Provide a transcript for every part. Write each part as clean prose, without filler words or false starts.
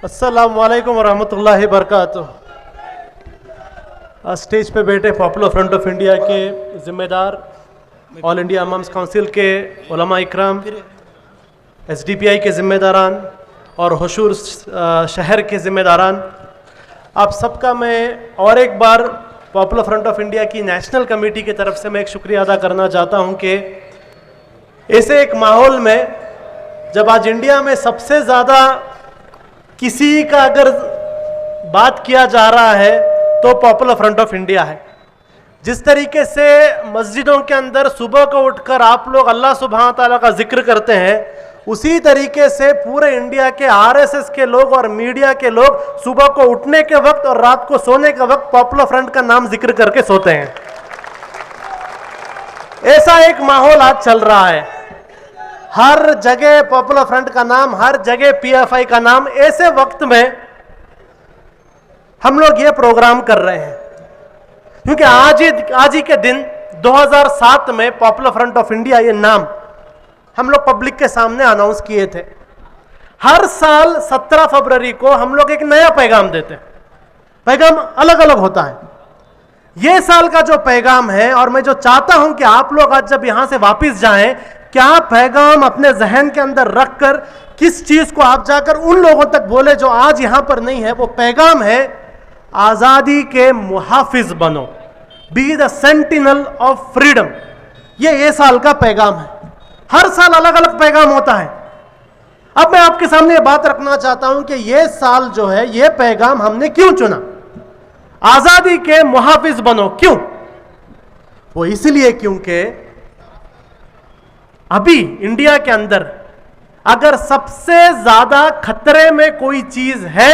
अस्सलामु अलैकुम वरहमतुल्लाहि वबरकातुह। स्टेज पे बैठे पॉपुलर फ्रंट ऑफ इंडिया के ज़िम्मेदार, ऑल इंडिया इमाम्स काउंसिल के उलमा इकराम, SDPI के ज़िम्मेदारान और हुशूर शहर के ज़िम्मेदारान, आप सबका मैं और एक बार पॉपुलर फ्रंट ऑफ इंडिया की नेशनल कमेटी की तरफ से मैं एक शुक्रिया अदा करना चाहता हूं कि ऐसे एक माहौल में जब आज इंडिया में सबसे ज़्यादा किसी का अगर बात किया जा रहा है तो पॉपुलर फ्रंट ऑफ इंडिया है। जिस तरीके से मस्जिदों के अंदर सुबह को उठकर आप लोग अल्लाह सुब्हान ताला का जिक्र करते हैं, उसी तरीके से पूरे इंडिया के RSS के लोग और मीडिया के लोग सुबह को उठने के वक्त और रात को सोने के वक्त पॉपुलर फ्रंट का नाम जिक्र करके सोते हैं। ऐसा एक माहौल आज चल रहा है, हर जगह पॉपुलर फ्रंट का नाम, हर जगह PFI का नाम। ऐसे वक्त में हम लोग ये प्रोग्राम कर रहे हैं क्योंकि आज ही के दिन 2007 में पॉपुलर फ्रंट ऑफ इंडिया ये नाम हम लोग पब्लिक के सामने अनाउंस किए थे। हर साल 17 फरवरी को हम लोग एक नया पैगाम देते हैं, पैगाम अलग अलग होता है। ये साल का जो पैगाम है, और मैं जो चाहता हूं कि आप लोग आज जब यहां से वापस जाएं, क्या पैगाम अपने जहन के अंदर रखकर किस चीज को आप जाकर उन लोगों तक बोले जो आज यहां पर नहीं है। वो पैगाम है आजादी के मुहाफिज बनो, be the sentinel of freedom. ये साल का पैगाम है। हर साल अलग अलग पैगाम होता है। अब मैं आपके सामने ये बात रखना चाहता हूं कि ये साल जो है, ये पैगाम हमने क्यों चुना, आजादी के मुहाफिज बनो। क्यों? वो इसलिए क्योंकि अभी इंडिया के अंदर अगर सबसे ज्यादा खतरे में कोई चीज है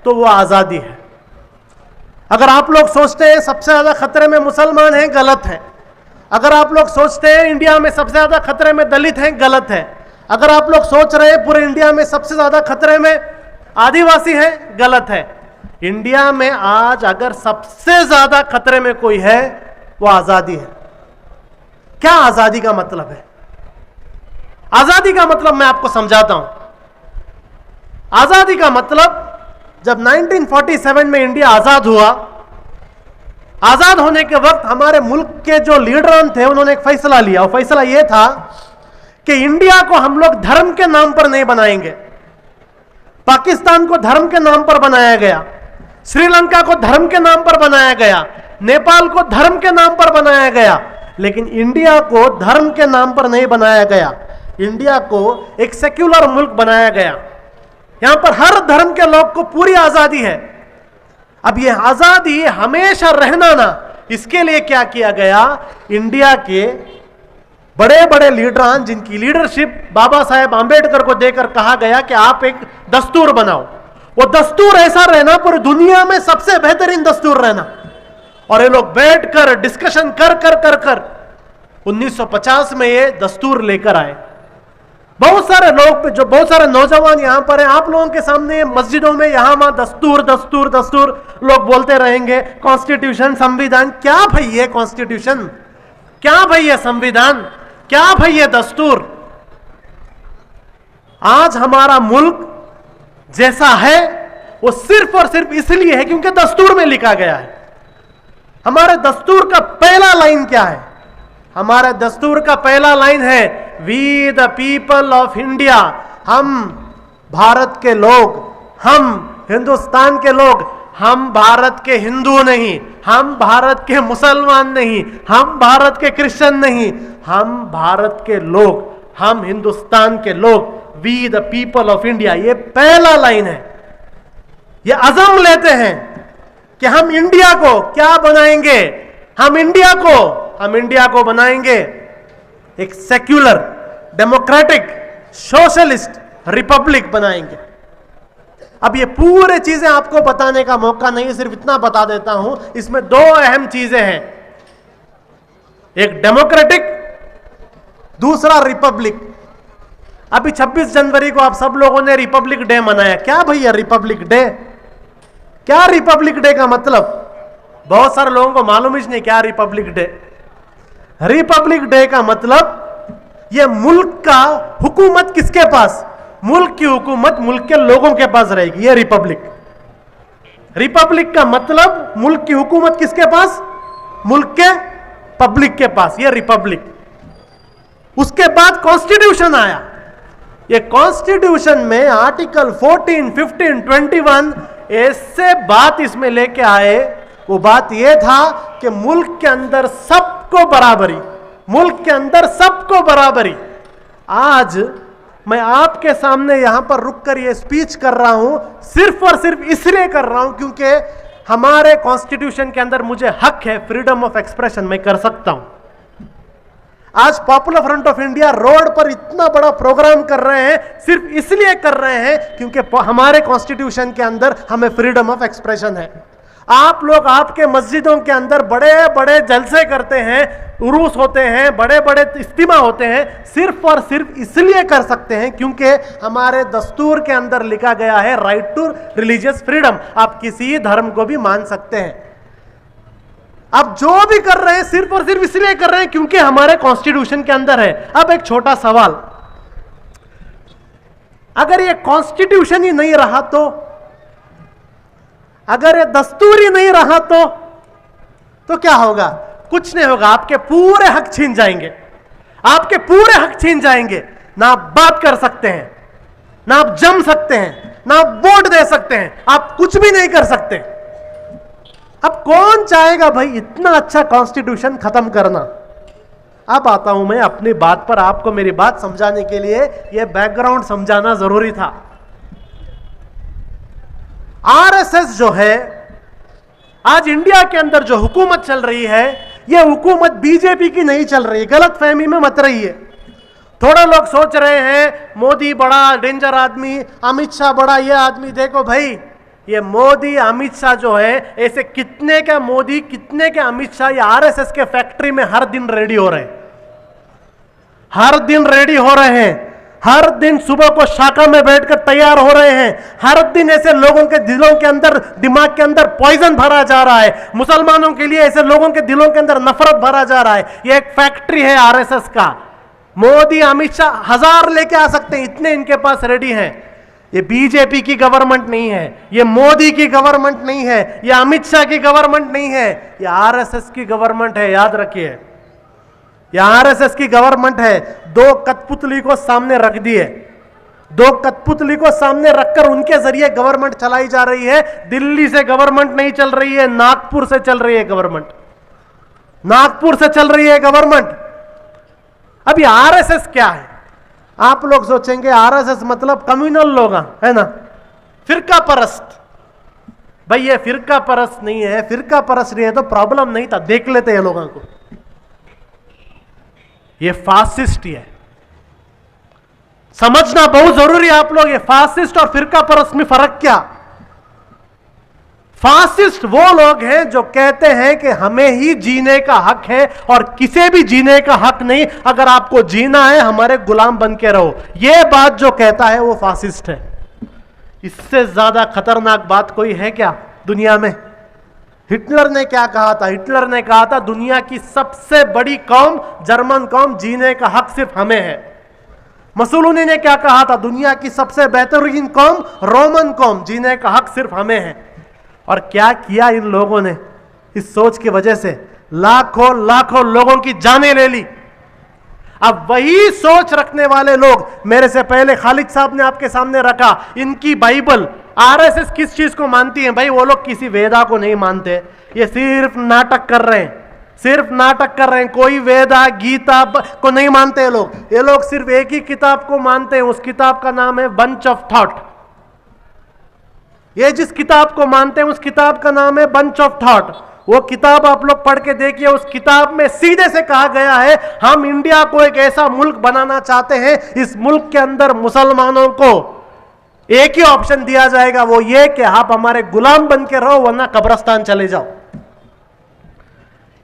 तो वो आजादी है। अगर आप लोग सोचते हैं सबसे ज्यादा खतरे में मुसलमान हैं, गलत है। अगर आप लोग सोचते हैं इंडिया में सबसे ज्यादा खतरे में दलित हैं, गलत है। अगर आप लोग सोच रहे हैं पूरे इंडिया में सबसे ज्यादा खतरे में आदिवासी हैं, गलत है। इंडिया में आज अगर सबसे ज्यादा खतरे में कोई है वो आजादी है। क्या आजादी का मतलब है? आजादी का मतलब मैं आपको समझाता हूं। आजादी का मतलब, जब 1947 में इंडिया आजाद हुआ, आजाद होने के वक्त हमारे मुल्क के जो लीडर थे उन्होंने एक फैसला लिया। वो फैसला यह था कि इंडिया को हम लोग धर्म के नाम पर नहीं बनाएंगे। पाकिस्तान को धर्म के नाम पर बनाया गया, श्रीलंका को धर्म के नाम पर बनाया गया, नेपाल को धर्म के नाम पर बनाया गया, लेकिन इंडिया को धर्म के नाम पर नहीं बनाया गया। इंडिया को एक सेक्युलर मुल्क बनाया गया। यहां पर हर धर्म के लोग को पूरी आजादी है। अब ये आजादी हमेशा रहना ना, इसके लिए क्या किया गया, इंडिया के बड़े बड़े लीडरान जिनकी लीडरशिप बाबा साहेब आंबेडकर को देकर कहा गया कि आप एक दस्तूर बनाओ। वो दस्तूर ऐसा रहना पूरी दुनिया में सबसे बेहतरीन दस्तूर रहना। और ये लोग बैठकर डिस्कशन कर कर कर कर 1950 में ये दस्तूर लेकर आए। बहुत सारे लोग, जो बहुत सारे नौजवान यहां पर हैं, आप लोगों के सामने मस्जिदों में यहां वहां दस्तूर दस्तूर दस्तूर लोग बोलते रहेंगे। कॉन्स्टिट्यूशन, संविधान। क्या भाई ये कॉन्स्टिट्यूशन, क्या भाई ये संविधान, क्या भाई ये दस्तूर? आज हमारा मुल्क जैसा है वो सिर्फ और सिर्फ इसलिए है क्योंकि दस्तूर में लिखा गया है। हमारे दस्तूर का पहला लाइन क्या है? हमारे दस्तूर का पहला लाइन है, we the people of India. हम भारत के लोग, हम हिंदुस्तान के लोग, हम भारत के हिंदू नहीं, हम भारत के मुसलमान नहीं, हम भारत के क्रिश्चियन नहीं, हम भारत के लोग, हम हिंदुस्तान के लोग, we the people of India. ये पहला लाइन है। ये अज़म लेते हैं कि हम इंडिया को क्या बनाएंगे, हम इंडिया को बनाएंगे एक सेक्युलर, डेमोक्रेटिक, सोशलिस्ट रिपब्लिक बनाएंगे। अब ये पूरे चीजें आपको बताने का मौका नहीं, सिर्फ इतना बता देता हूं, इसमें दो अहम चीजें हैं, एक डेमोक्रेटिक, दूसरा रिपब्लिक। अभी 26 जनवरी को आप सब लोगों ने रिपब्लिक डे मनाया। क्या भैया रिपब्लिक डे? क्या रिपब्लिक डे का मतलब? बहुत सारे लोगों को मालूम ही नहीं क्या रिपब्लिक डे। रिपब्लिक डे का मतलब, ये मुल्क का हुकूमत किसके पास? मुल्क की हुकूमत मुल्क के लोगों के पास रहेगी, ये रिपब्लिक। रिपब्लिक का मतलब मुल्क की हुकूमत किसके पास? मुल्क के पब्लिक के पास, ये रिपब्लिक। उसके बाद कॉन्स्टिट्यूशन आया। ये कॉन्स्टिट्यूशन में आर्टिकल 14, 15, 21 ऐसे बात इसमें लेके आए। वो बात ये था कि मुल्क के अंदर सबको बराबरी, मुल्क के अंदर सबको बराबरी। आज मैं आपके सामने यहां पर रुककर ये स्पीच कर रहा हूं, सिर्फ और सिर्फ इसलिए कर रहा हूं क्योंकि हमारे कॉन्स्टिट्यूशन के अंदर मुझे हक है, फ्रीडम ऑफ एक्सप्रेशन मैं कर सकता हूं। आज popular front of India road पर इतना बड़ा प्रोग्राम कर रहे हैं, सिर्फ इसलिए कर रहे हैं क्योंकि हमारे कॉन्स्टिट्यूशन के अंदर हमें फ्रीडम ऑफ एक्सप्रेशन है। आप लोग आपके मस्जिदों के अंदर बड़े बड़े जलसे करते हैं, उरूस होते हैं, बड़े बड़े इज्तिमा होते हैं, सिर्फ और सिर्फ इसलिए कर सकते हैं क्योंकि हमारे दस्तूर के अंदर लिखा गया है राइट टू रिलीजियस फ्रीडम। आप किसी धर्म को भी मान सकते हैं। आप जो भी कर रहे हैं सिर्फ और सिर्फ इसलिए कर रहे हैं क्योंकि हमारे कॉन्स्टिट्यूशन के अंदर है। अब एक छोटा सवाल, अगर ये कॉन्स्टिट्यूशन ही नहीं रहा तो, अगर ये दस्तूर ही नहीं रहा तो क्या होगा? कुछ नहीं होगा। आपके पूरे हक छीन जाएंगे, आपके पूरे हक छीन जाएंगे। ना आप बात कर सकते हैं, ना आप जम सकते हैं, ना आप वोट दे सकते हैं, आप कुछ भी नहीं कर सकते। अब कौन चाहेगा भाई इतना अच्छा कॉन्स्टिट्यूशन खत्म करना? अब आता हूं मैं अपनी बात पर। आपको मेरी बात समझाने के लिए यह बैकग्राउंड समझाना जरूरी था। आरएसएस जो है, आज इंडिया के अंदर जो हुकूमत चल रही है, यह हुकूमत बीजेपी की नहीं चल रही। गलतफहमी में मत रही है। थोड़ा लोग सोच रहे हैं मोदी बड़ा डेंजर आदमी, अमित शाह बड़ा ये आदमी। देखो भाई, ये मोदी अमित शाह जो है, ऐसे कितने का मोदी कितने के अमित शाह ये आरएसएस के फैक्ट्री में हर दिन रेडी हो रहे हैं, हर दिन रेडी हो रहे हैं, हर दिन सुबह को शाखा में बैठकर तैयार हो रहे हैं। हर दिन ऐसे लोगों के दिलों के अंदर, दिमाग के अंदर पॉइजन भरा जा रहा है। मुसलमानों के लिए ऐसे लोगों के दिलों के अंदर नफरत भरा जा रहा है। ये एक फैक्ट्री है आरएसएस का। मोदी अमित शाह 1000 लेके आ सकते हैं, इतने इनके पास रेडी हैं। ये बीजेपी की गवर्नमेंट नहीं है, ये मोदी की गवर्नमेंट नहीं है, ये अमित शाह की गवर्नमेंट नहीं है, ये आरएसएस की गवर्नमेंट है। याद रखिए, ये आरएसएस की गवर्नमेंट है। दो कठपुतली को सामने रख दिए, दो कठपुतली को सामने रखकर उनके जरिए गवर्नमेंट चलाई जा रही है। दिल्ली से गवर्नमेंट नहीं चल रही है, नागपुर से चल रही है गवर्नमेंट, नागपुर से चल रही है गवर्नमेंट। अब ये आरएसएस क्या है? आप लोग सोचेंगे आरएसएस मतलब कम्युनल लोग है ना, फिरका परस्त। भाई ये फिरका परस्त नहीं है। फिरका परस्त नहीं है तो प्रॉब्लम नहीं था, देख लेते हैं लोगों को। ये फासिस्ट ही है, समझना बहुत जरूरी है आप लोग। ये फासिस्ट और फिरका परस्त में फर्क क्या? फासिस्ट वो लोग हैं जो कहते हैं कि हमें ही जीने का हक है और किसी भी जीने का हक नहीं, अगर आपको जीना है हमारे गुलाम बन के रहो। यह बात जो कहता है वो फासिस्ट है। इससे ज्यादा खतरनाक बात कोई है क्या दुनिया में? हिटलर ने क्या कहा था? हिटलर ने कहा था दुनिया की सबसे बड़ी कौम जर्मन कौम, जीने का हक सिर्फ हमें है। मुसोलिनी ने क्या कहा था? दुनिया की सबसे बेहतरीन कौम रोमन कौम, जीने का हक सिर्फ हमें है। और क्या किया इन लोगों ने? इस सोच की वजह से लाखों लाखों लोगों की जानें ले ली। अब वही सोच रखने वाले लोग, मेरे से पहले खालिद साहब ने आपके सामने रखा, इनकी बाइबल, आरएसएस किस चीज को मानती है? भाई वो लोग किसी वेदा को नहीं मानते, ये सिर्फ नाटक कर रहे हैं, सिर्फ नाटक कर रहे हैं। कोई वेदा गीता को नहीं मानते ये लोग। ये लोग सिर्फ एक ही किताब को मानते हैं, उस किताब का नाम है बंच ऑफ थॉट। ये जिस किताब को मानते हैं उस किताब का नाम है बंच ऑफ थॉट। वो किताब आप लोग पढ़ के देखिए, उस किताब में सीधे से कहा गया है हम इंडिया को एक ऐसा मुल्क बनाना चाहते हैं, इस मुल्क के अंदर मुसलमानों को एक ही ऑप्शन दिया जाएगा, वो ये कि आप हमारे गुलाम बन के रहो वरना कब्रिस्तान चले जाओ।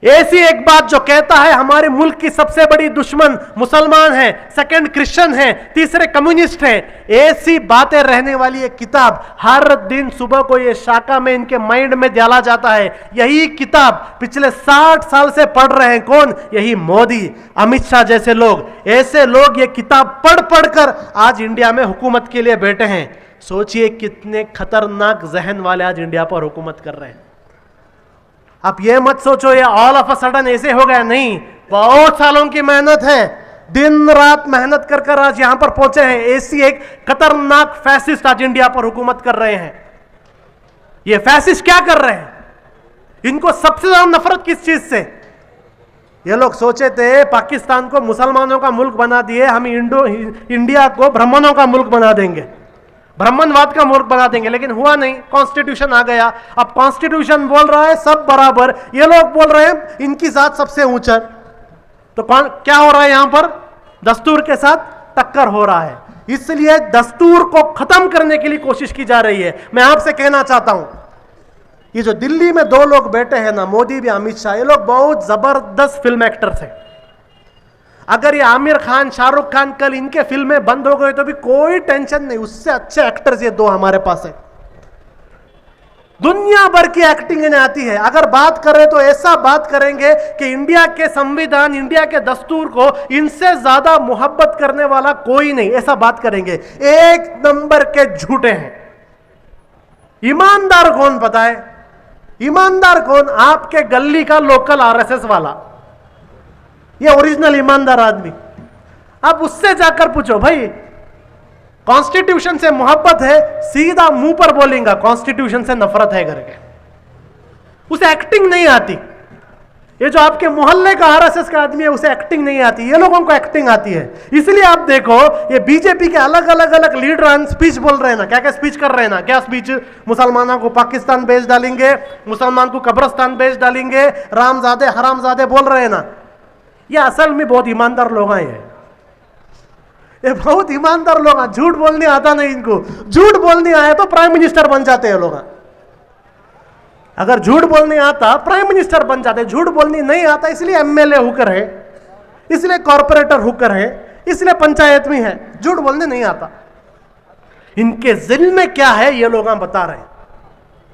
ऐसी एक बात जो कहता है हमारे मुल्क की सबसे बड़ी दुश्मन मुसलमान है, सेकंड क्रिश्चियन है, तीसरे कम्युनिस्ट है, ऐसी बातें रहने वाली एक किताब हर दिन सुबह को ये शाखा में इनके माइंड में डाला जाता है। यही किताब पिछले 60 साल से पढ़ रहे हैं कौन? यही मोदी, अमित शाह जैसे लोग। ऐसे लोग ये किताब पढ़ पढ़कर आज इंडिया में हुकूमत के लिए बैठे हैं। सोचिए कितने खतरनाक जहन वाले आज इंडिया पर हुकूमत कर रहे हैं। आप ये मत सोचो ये ऑल ऑफ अ सडन ऐसे हो गया, नहीं, बहुत सालों की मेहनत है, दिन रात मेहनत कर कर आज यहां पर पहुंचे हैं। ऐसी एक खतरनाक फैसिस्ट आज इंडिया पर हुकूमत कर रहे हैं। ये फैसिस्ट क्या कर रहे हैं? इनको सबसे ज्यादा नफरत किस चीज से? ये लोग सोचे थे पाकिस्तान को मुसलमानों का मुल्क बना दिए, हम इंडिया को ब्राह्मणों का मुल्क बना देंगे, ब्राह्मणवाद का मुल्क बना देंगे, लेकिन हुआ नहीं। कॉन्स्टिट्यूशन आ गया। अब कॉन्स्टिट्यूशन बोल रहा है सब बराबर, ये लोग बोल रहे हैं इनकी जात सबसे ऊंचा। तो कौन क्या हो रहा है यहां पर? दस्तूर के साथ टक्कर हो रहा है। इसलिए दस्तूर को खत्म करने के लिए कोशिश की जा रही है। मैं आपसे कहना चाहता हूं, ये जो दिल्ली में दो लोग बैठे हैं ना, मोदी भी अमित शाह, ये लोग बहुत जबरदस्त फिल्म एक्टर्स हैं। अगर ये आमिर खान, शाहरुख खान कल इनके फिल्में बंद हो गए तो भी कोई टेंशन नहीं, उससे अच्छे एक्टर्स ये दो हमारे पास है। दुनिया भर की एक्टिंग इन्हें आती है। अगर बात करें तो ऐसा बात करेंगे कि इंडिया के संविधान, इंडिया के दस्तूर को इनसे ज्यादा मोहब्बत करने वाला कोई नहीं, ऐसा बात करेंगे। एक नंबर के झूठे हैं। ईमानदार कौन पता है? ईमानदार कौन? आपके गली का लोकल आरएसएस वाला, ये ओरिजिनल ईमानदार आदमी। अब उससे जाकर पूछो भाई कॉन्स्टिट्यूशन से मोहब्बत है, सीधा मुंह पर बोलेगा कॉन्स्टिट्यूशन से नफरत है करके। उसे एक्टिंग नहीं आती। ये जो आपके मोहल्ले का आरएसएस का आदमी है उसे एक्टिंग नहीं आती, ये लोगों को एक्टिंग आती है। इसलिए आप देखो ये बीजेपी के अलग अलग लीडर स्पीच बोल रहे हैं ना, क्या क्या स्पीच कर रहे हैं ना। क्या स्पीच? मुसलमानों को पाकिस्तान भेज डालेंगे, मुसलमान को कब्रिस्तान भेज डालेंगे, रामजादे हरामजादे बोल रहे हैं ना। ये असल में बहुत ईमानदार लोग हैं। ये बहुत ईमानदार लोग हैं। झूठ बोलने आता नहीं इनको। झूठ बोलने आया तो प्राइम मिनिस्टर बन जाते हैं लोग। अगर झूठ बोलने आता प्राइम मिनिस्टर बन जाते। झूठ बोलने नहीं आता इसलिए एमएलए होकर है, इसलिए कॉर्पोरेटर होकर है, इसलिए पंचायत में है। झूठ बोलने नहीं आता। इनके दिल में क्या है ये लोग बता रहे हैं।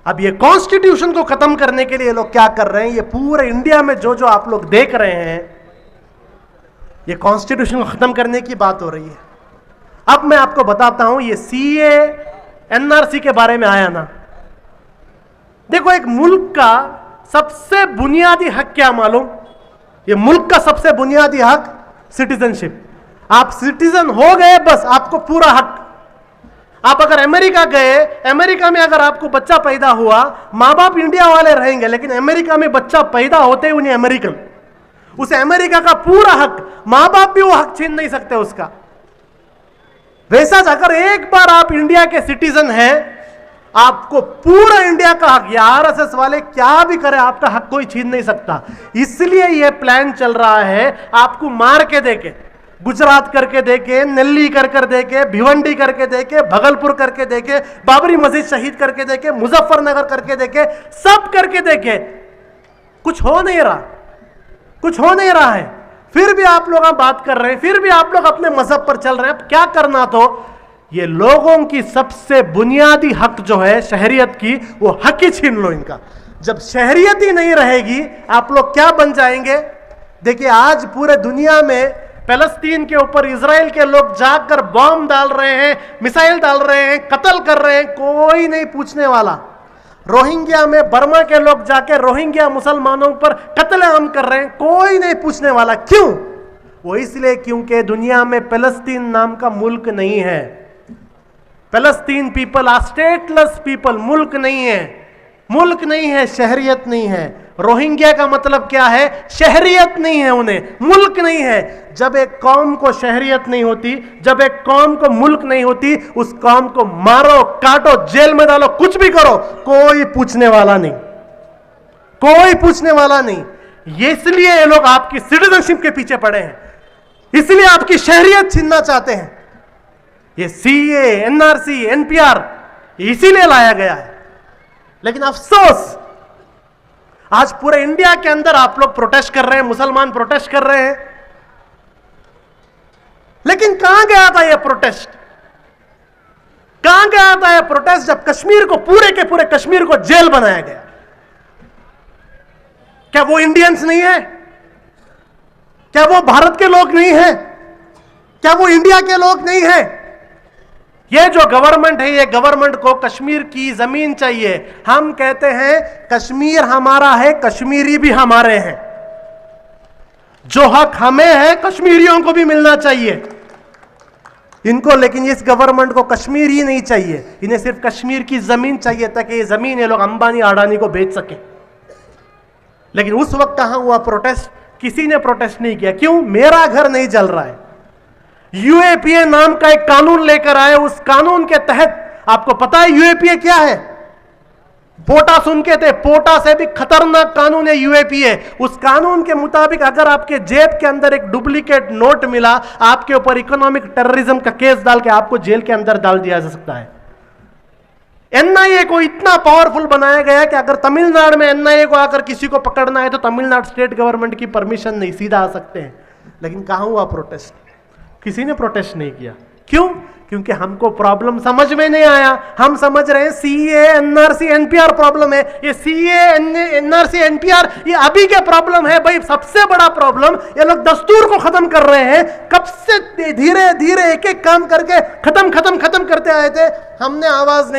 अब ये कॉन्स्टिट्यूशन को खत्म करने के लिए ये लोग क्या कर रहे हैं? ये पूरे इंडिया में जो जो आप लोग देख रहे हैं, ये कॉन्स्टिट्यूशन को खत्म करने की बात हो रही है। अब मैं आपको बताता हूं, ये सीए एनआरसी के बारे में आया ना। देखो एक मुल्क का सबसे बुनियादी हक क्या मालूम? ये मुल्क का सबसे बुनियादी हक सिटीजनशिप। आप सिटीजन हो गए बस आपको पूरा हक। आप अगर अमेरिका गए, अमेरिका में अगर आपको बच्चा पैदा हुआ, माँ बाप इंडिया वाले रहेंगे लेकिन अमेरिका में बच्चा पैदा होते ही उन्हें अमेरिकन, उसे अमेरिका का पूरा हक, मां बाप भी वो हक छीन नहीं सकते उसका। वैसा अगर एक बार आप इंडिया के सिटीजन हैं, आपको पूरा इंडिया का हक, या आरएसएस वाले क्या भी करे आपका हक कोई छीन नहीं सकता। इसलिए यह प्लान चल रहा है आपको मार के देके, गुजरात करके देके, नल्ली कर देके, भिवंडी करके देके, भगलपुर करके देके, बाबरी मस्जिद शहीद करके देके, मुजफ्फरनगर करके देके, सब करके देखे, कुछ हो नहीं रहा, कुछ हो नहीं रहा है। फिर भी आप लोग बात कर रहे हैं, फिर भी आप लोग अपने मजहब पर चल रहे हैं। क्या करना? तो ये लोगों की सबसे बुनियादी हक जो है शहरियत की, वो हक ही छीन लो इनका। जब शहरियत ही नहीं रहेगी आप लोग क्या बन जाएंगे? देखिए आज पूरे दुनिया में फलस्तीन के ऊपर इजराइल के लोग जाकर बॉम्ब डाल रहे हैं, मिसाइल डाल रहे हैं, कत्ल कर रहे हैं, कोई नहीं पूछने वाला। रोहिंग्या में बर्मा के लोग जाके रोहिंग्या मुसलमानों पर कत्लेआम कर रहे हैं, कोई नहीं पूछने वाला। क्यों? वो इसलिए क्योंकि दुनिया में फलस्तीन नाम का मुल्क नहीं है। फलस्तीन पीपल आर स्टेटलेस पीपल। मुल्क नहीं है, मुल्क नहीं है, शहरियत नहीं है। रोहिंग्या का मतलब क्या है? शहरियत नहीं है उन्हें, मुल्क नहीं है। जब एक कौम को शहरियत नहीं होती, जब एक कौम को मुल्क नहीं होती, उस कौम को मारो, काटो, जेल में डालो, कुछ भी करो, कोई पूछने वाला नहीं, कोई पूछने वाला नहीं। ये इसलिए ये लोग आपकी सिटीजनशिप के पीछे पड़े हैं, इसलिए आपकी शहरियत छीनना चाहते हैं। ये सीए, एनआरसी, एनपीआर इसीलिए लाया गया है। लेकिन अफसोस, आज पूरे इंडिया के अंदर आप लोग प्रोटेस्ट कर रहे हैं, मुसलमान प्रोटेस्ट कर रहे हैं, लेकिन कहां गया था यह प्रोटेस्ट? कहां गया था यह प्रोटेस्ट जब कश्मीर को, पूरे के पूरे कश्मीर को जेल बनाया गया? क्या वो इंडियंस नहीं है? क्या वो भारत के लोग नहीं है? क्या वो इंडिया के लोग नहीं है? ये जो गवर्नमेंट है, ये गवर्नमेंट को कश्मीर की जमीन चाहिए। हम कहते हैं कश्मीर हमारा है, कश्मीरी भी हमारे हैं। जो हक हमें है कश्मीरियों को भी मिलना चाहिए इनको। लेकिन इस गवर्नमेंट को कश्मीर ही नहीं चाहिए, इन्हें सिर्फ कश्मीर की जमीन चाहिए ताकि ये जमीन ये लोग अंबानी अडानी को बेच सके। लेकिन उस वक्त कहां हुआ प्रोटेस्ट? किसी ने प्रोटेस्ट नहीं किया। क्यों? मेरा घर नहीं जल रहा है। यूएपीए नाम का एक कानून लेकर आए, उस कानून के तहत, आपको पता है यूएपीए क्या है? पोटा सुन के थे, पोटा से भी खतरनाक कानून है यूएपीए। उस कानून के मुताबिक अगर आपके जेब के अंदर एक डुप्लीकेट नोट मिला, आपके ऊपर इकोनॉमिक टेररिज्म का केस डाल के आपको जेल के अंदर डाल दिया जा सकता है। एनआईए को इतना पावरफुल बनाया गया कि अगर तमिलनाडु में एनआईए को आकर किसी को पकड़ना है तो तमिलनाडु स्टेट गवर्नमेंट की परमिशन नहीं, सीधा आ सकते हैं। लेकिन कहां हुआ प्रोटेस्ट? किसी ने प्रोटेस्ट नहीं किया। क्यों? क्योंकि हमको प्रॉब्लम समझ में नहीं आया। हम समझ रहे हैं सीए एनआरसी एनपीआर प्रॉब्लम है। ये सीए एनआरसी एनपीआर ये अभी के प्रॉब्लम है भाई। सबसे बड़ा प्रॉब्लम ये लोग दस्तूर को खत्म कर रहे हैं। कब से धीरे धीरे एक एक काम करके खत्म करते आए थे। हमने आवाज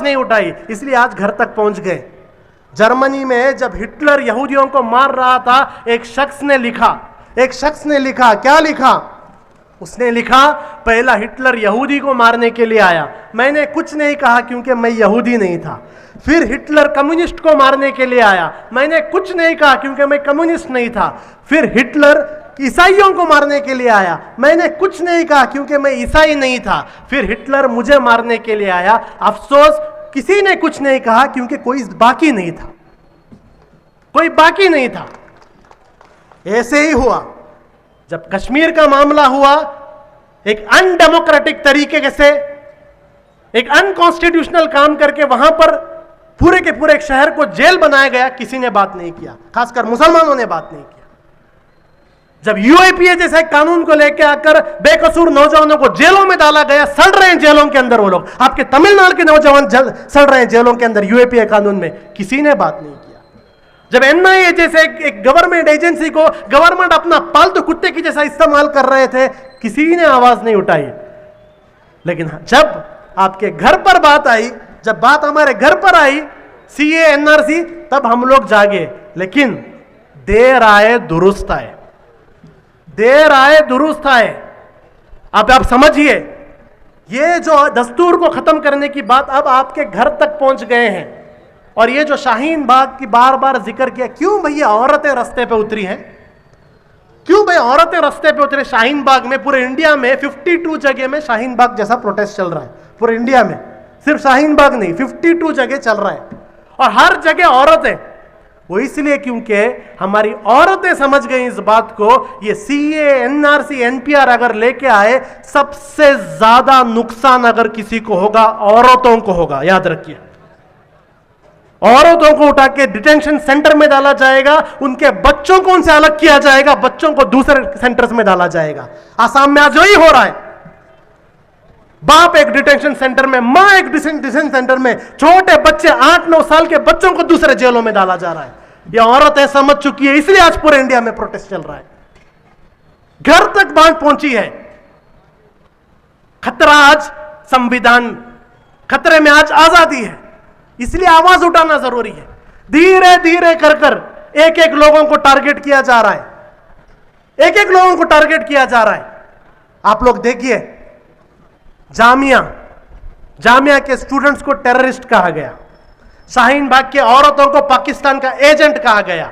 नहीं उठाई, इसलिए आज घर तक पहुंच गए। जर्मनी में जब हिटलर यहूदियों को मार रहा था, एक शख्स ने लिखा, क्या लिखा? उसने लिखा, पहला हिटलर यहूदी को मारने के लिए आया, मैंने कुछ नहीं कहा क्योंकि मैं यहूदी नहीं था। फिर हिटलर कम्युनिस्ट को मारने के लिए आया, मैंने कुछ नहीं कहा क्योंकि मैं कम्युनिस्ट नहीं था। फिर हिटलर ईसाइयों को मारने के लिए आया, मैंने कुछ नहीं कहा क्योंकि मैं ईसाई नहीं था। फिर हिटलर मुझे मारने के लिए आया, अफसोस किसी ने कुछ नहीं कहा क्योंकि कोई बाकी नहीं था। ऐसे ही हुआ जब कश्मीर का मामला हुआ। एक अनडेमोक्रेटिक तरीके से, एक अनकॉन्स्टिट्यूशनल काम करके वहां पर पूरे के पूरे एक शहर को जेल बनाया गया। किसी ने बात नहीं किया, खासकर मुसलमानों ने बात नहीं किया। जब यूएपीए जैसे कानून को लेकर आकर बेकसूर नौजवानों को जेलों में डाला गया, सड़ रहे हैं जेलों के अंदर वो लोग। आपके तमिलनाडु के नौजवान सड़ रहे हैं जेलों के अंदर यूएपीए कानून में, किसी ने बात नहीं किया। जब एनआईए जैसे एक गवर्नमेंट एजेंसी को गवर्नमेंट अपना पालतू कुत्ते की जैसा इस्तेमाल कर रहे थे, किसी ने आवाज नहीं उठाई। लेकिन जब आपके घर पर बात आई, जब बात हमारे घर पर आई सीए एनआरसी, तब हम लोग जागे। लेकिन देर आए दुरुस्त आए। अब आप समझिए, ये जो दस्तूर को खत्म करने की बात अब आपके घर तक पहुंच गए हैं। और ये जो शाहीन बाग की बार बार जिक्र किया, क्यों भैया औरतें रास्ते पे उतरी हैं? क्यों भाई औरतें रास्ते पे उतरे शाहीन बाग में? पूरे इंडिया में 52 जगह में शाहीन बाग जैसा प्रोटेस्ट चल रहा है। पूरे इंडिया में सिर्फ शाहीन बाग नहीं, 52 जगह चल रहा है। और हर जगह औरतें। वो इसलिए क्योंकि हमारी औरतें समझ गई इस बात को, ये सीए एनआरसी एनपीआर अगर लेके आए, सबसे ज्यादा नुकसान अगर किसी को होगा, औरतों को होगा। याद रखिए, औरतों को उठा के डिटेंशन सेंटर में डाला जाएगा, उनके बच्चों को उनसे अलग किया जाएगा, बच्चों को दूसरे सेंटर्स में डाला जाएगा। आसाम में आज वही हो रहा है। बाप एक डिटेंशन सेंटर में, मां एक डिटेंशन सेंटर में, छोटे बच्चे 8-9 साल के बच्चों को दूसरे जेलों में डाला जा रहा है। यह औरतें समझ चुकी है, इसलिए आज पूरे इंडिया में प्रोटेस्ट चल रहा है। घर तक बात पहुंची है। खतरा आज संविधान, खतरे में आज आजादी है, इसलिए आवाज उठाना जरूरी है। धीरे धीरे कर एक एक लोगों को टारगेट किया जा रहा है। आप लोग देखिए, जामिया के स्टूडेंट्स को टेररिस्ट कहा गया, शाहीन बाग के औरतों को पाकिस्तान का एजेंट कहा गया,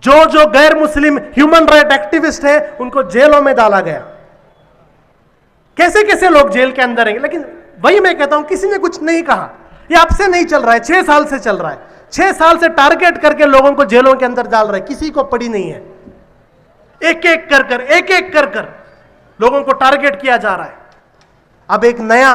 जो गैर मुस्लिम ह्यूमन राइट एक्टिविस्ट है उनको जेलों में डाला गया। कैसे कैसे लोग जेल के अंदर हैं। लेकिन वही मैं कहता हूं, किसी ने कुछ नहीं कहा। ये अब से नहीं चल रहा है, 6 साल से चल रहा है। 6 साल से टारगेट करके लोगों को जेलों के अंदर डाल रहे हैं, किसी को पड़ी नहीं है। एक एक कर लोगों को टारगेट किया जा रहा है। अब एक नया,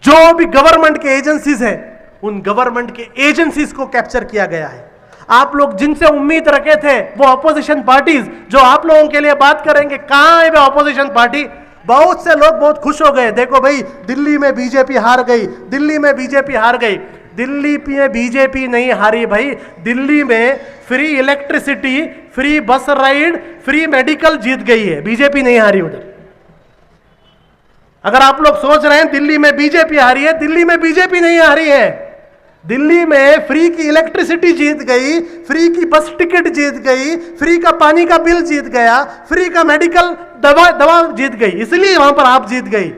जो भी गवर्नमेंट के एजेंसीज है उन गवर्नमेंट के एजेंसीज को कैप्चर किया गया है। आप लोग जिनसे उम्मीद रखे थे वो ऑपोजिशन पार्टीज जो आप लोगों के लिए बात करेंगे, कहां है वे ऑपोजिशन पार्टी? बहुत से लोग बहुत खुश हो गए, देखो भाई दिल्ली में बीजेपी हार गई, दिल्ली में बीजेपी हार गई। दिल्ली में बीजेपी नहीं हारी भाई, दिल्ली में फ्री इलेक्ट्रिसिटी, फ्री बस राइड, फ्री मेडिकल जीत गई है, बीजेपी नहीं हारी उधर। अगर आप लोग सोच रहे हैं दिल्ली में बीजेपी हारी है, दिल्ली में बीजेपी नहीं हारी है। दिल्ली में फ्री की इलेक्ट्रिसिटी जीत गई, फ्री की बस टिकट जीत गई, फ्री का पानी का बिल जीत गया, फ्री का मेडिकल दवा जीत गई, इसलिए वहां पर आप जीत गई।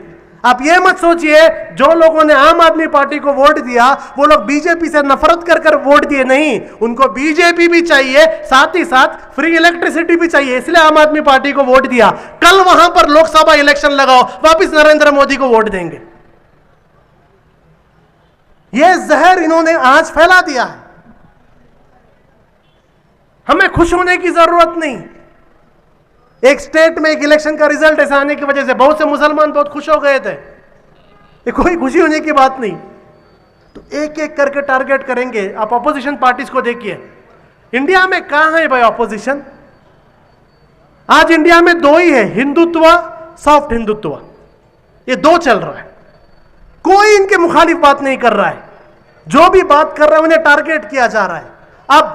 आप ये मत सोचिए जो लोगों ने आम आदमी पार्टी को वोट दिया वो लोग बीजेपी से नफरत कर कर वोट दिए, नहीं, उनको बीजेपी भी चाहिए, साथ ही साथ फ्री इलेक्ट्रिसिटी भी चाहिए, इसलिए आम आदमी पार्टी को वोट दिया। कल वहां पर लोकसभा इलेक्शन लगाओ, वापिस नरेंद्र मोदी को वोट देंगे। यह जहर इन्होंने आज फैला दिया है। हमें खुश होने की जरूरत नहीं। एक स्टेट में एक इलेक्शन का रिजल्ट ऐसा आने की वजह से बहुत से मुसलमान बहुत खुश हो गए थे, ये कोई खुशी होने की बात नहीं। तो एक एक करके टारगेट करेंगे। आप अपोजिशन पार्टीज को देखिए, इंडिया में कहां है भाई अपोजिशन? आज इंडिया में दो ही है, हिंदुत्व, सॉफ्ट हिंदुत्व, ये दो चल रहा है। कोई इनके मुखालिफ बात नहीं कर रहा है, जो भी बात कर रहा है उन्हें टारगेट किया जा रहा है। अब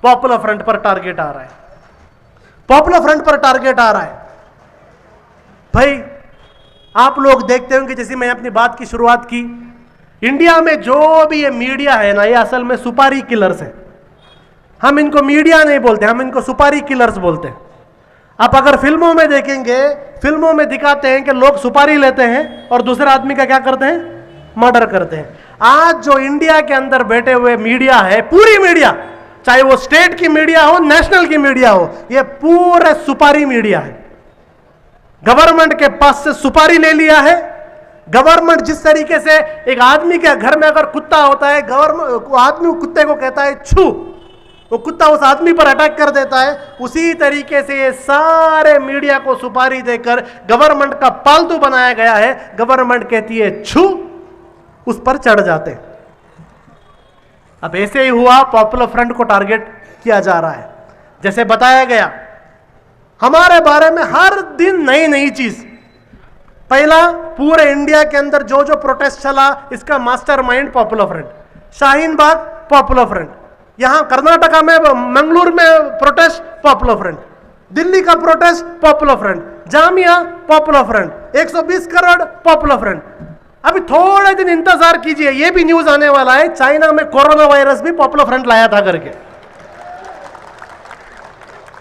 पॉपुलर फ्रंट पर टारगेट आ रहा है, पॉपुलर फ्रंट पर टारगेट आ रहा है। भाई आप लोग देखते होंगे, जैसे मैं अपनी बात की शुरुआत की, इंडिया में जो भी ये मीडिया है ना, ये असल में सुपारी किलर्स है। हम इनको मीडिया नहीं बोलते, हम इनको सुपारी किलर्स बोलते हैं। आप अगर फिल्मों में देखेंगे, फिल्मों में दिखाते हैं कि लोग सुपारी लेते हैं और दूसरे आदमी का क्या करते हैं? मर्डर करते हैं। आज जो इंडिया के अंदर बैठे हुए मीडिया है, पूरी मीडिया, चाहे वो स्टेट की मीडिया हो, नेशनल की मीडिया हो, ये पूरे सुपारी मीडिया है। गवर्नमेंट के पास से सुपारी ले लिया है। गवर्नमेंट जिस तरीके से एक आदमी के घर में अगर कुत्ता होता है, गवर्नमेंट आदमी कुत्ते को कहता है छू, वो कुत्ता उस आदमी पर अटैक कर देता है, उसी तरीके से ये सारे मीडिया को सुपारी देकर गवर्नमेंट का पालतू बनाया गया है। गवर्नमेंट कहती है छू, उस पर चढ़ जाते हैं। अब ऐसे ही हुआ, पॉपुलर फ्रंट को टारगेट किया जा रहा है। जैसे बताया गया, हमारे बारे में हर दिन नई नई चीज। पहला, पूरे इंडिया के अंदर जो जो प्रोटेस्ट चला, इसका mastermind popular front. Shaheen Bagh popular front, यहां कर्नाटका में मंगलूर में प्रोटेस्ट पॉपुलर फ्रंट, दिल्ली का protest popular front, Jamia popular front, 120 crore popular front. अभी थोड़े दिन इंतजार कीजिए, ये भी न्यूज आने वाला है, चाइना में कोरोना वायरस भी पॉपुलर फ्रंट लाया था करके,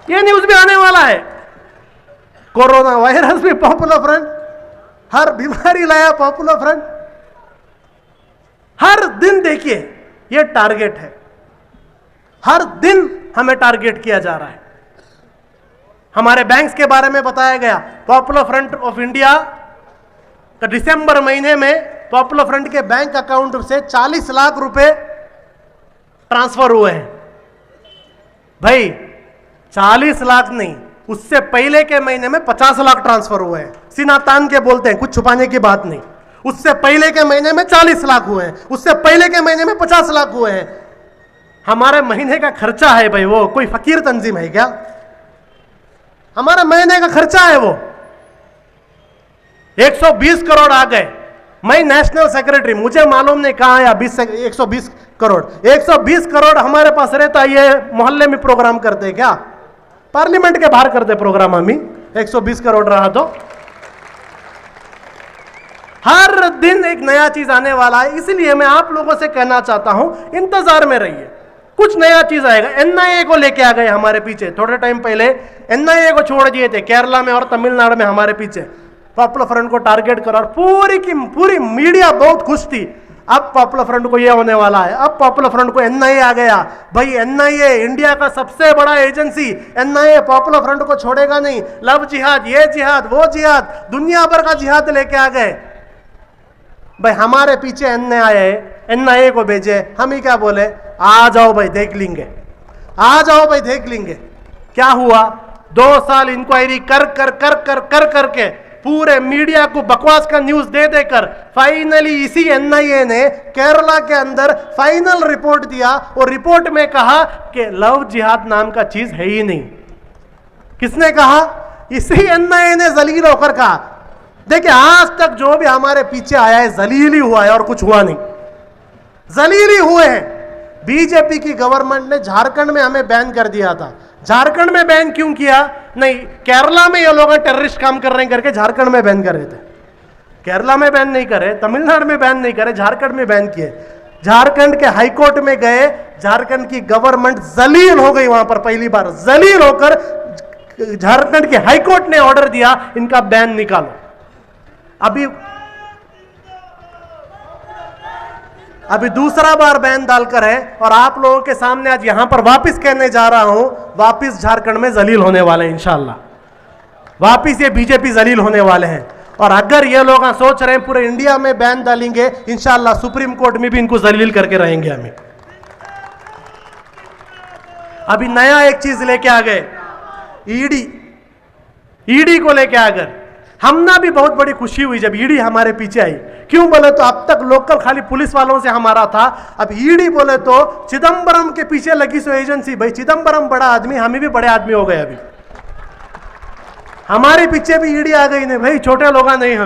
ये न्यूज भी आने वाला है। कोरोना वायरस भी पॉपुलर फ्रंट, हर बीमारी लाया पॉपुलर फ्रंट। हर दिन देखिए ये टारगेट है, हर दिन हमें टारगेट किया जा रहा है। हमारे बैंक्स के बारे में बताया गया, पॉपुलर फ्रंट ऑफ इंडिया का दिसंबर महीने में पॉपुलर फ्रंट के बैंक अकाउंट से 40 लाख रुपए ट्रांसफर हुए हैं। भाई 40 लाख नहीं, उससे पहले के महीने में 50 लाख ट्रांसफर हुए हैं। सीना तान के बोलते हैं, कुछ छुपाने की बात नहीं। उससे पहले के महीने में 40 लाख हुए हैं, उससे पहले के महीने में 50 लाख हुए हैं। हमारे महीने का खर्चा है भाई, वो कोई फकीर तंजीम है क्या? हमारा महीने का खर्चा है वो। 120 करोड़ आ गए। मैं नेशनल सेक्रेटरी, मुझे मालूम नहीं कहां है 120 करोड़। 120 करोड़ हमारे पास रहता है, ये मोहल्ले में प्रोग्राम करते क्या? पार्लियामेंट के बाहर करते प्रोग्राम हम ही। 120 करोड़ रहा तो हर दिन एक नया चीज आने वाला है। इसलिए मैं आप लोगों से कहना चाहता हूं, इंतजार में रहिए, कुछ नया चीज आएगा। एनआईए को लेके आ गए हमारे पीछे, थोड़े टाइम पहले एनआईए को छोड़ दिए थे केरला में और तमिलनाडु में हमारे पीछे। पॉपुलर फ्रंट को टारगेट कर और पूरी की पूरी मीडिया बहुत खुश थी। अब पॉपुलर फ्रंट को यह होने वाला है, अब पॉपुलर फ्रंट को एनआईए आ गया। भाई एनआईए इंडिया का सबसे बड़ा एजेंसी, एनआईए पॉपुलर फ्रंट को छोड़ेगा नहीं। लव जिहाद, ये जिहाद, वो जिहाद, दुनिया भर का जिहाद लेके आ गए। भाई हमारे पीछे एनआईए को भेजे, हम ही क्या बोले, आ जाओ भाई देख लेंगे, आ जाओ भाई देख लेंगे। क्या हुआ? 2 साल इंक्वायरी कर करके पूरे मीडिया को बकवास का न्यूज दे देकर फाइनली इसी एनआईए ने केरला के अंदर फाइनल रिपोर्ट दिया और रिपोर्ट में कहा कि लव जिहाद नाम का चीज है ही नहीं। किसने कहा? इसी एनआईए ने जलील होकर कहा। देखिए, आज तक जो भी हमारे पीछे आया है जलील ही हुआ है और कुछ हुआ नहीं, जलील ही हुए हैं। बीजेपी की गवर्नमेंट ने झारखंड में हमें बैन कर दिया था। झारखंड में बैन क्यों किया? नहीं, केरला में ये लोग टेररिस्ट काम कर रहे हैं करके झारखंड में बैन कर रहे थे। केरला में बैन नहीं करे, तमिलनाडु में बैन नहीं करे, झारखंड में बैन किए। झारखंड के हाईकोर्ट में गए, झारखंड की गवर्नमेंट जलील हो गई। वहां पर पहली बार जलील होकर झारखंड के हाईकोर्ट ने ऑर्डर दिया इनका बैन निकालो। अभी दूसरा बार बैन डालकर है और आप लोगों के सामने आज यहां पर वापस कहने जा रहा हूं, वापस झारखंड में जलील होने वाले हैं इंशाल्लाह। वापस ये बीजेपी जलील होने वाले हैं। और अगर ये लोग सोच रहे हैं पूरे इंडिया में बैन डालेंगे, इंशाल्लाह सुप्रीम कोर्ट में भी इनको जलील करके रहेंगे हमें। अभी नया एक चीज लेके आ गए, ईडी को लेके आ गए। हमना भी बहुत बड़ी खुशी हुई जब ईडी हमारे पीछे आई। क्यों बोले तो अब तक लोकल खाली पुलिस वालों से हमारा था, अब ईडी बोले तो चिदंबरम के पीछे लगी सो एजेंसी। भाई चिदंबरम बड़ा आदमी, हम भी बड़े आदमी हो गए। अभी हमारे पीछे भी ईडी आ गई। नहीं भाई, छोटे लोग नहीं,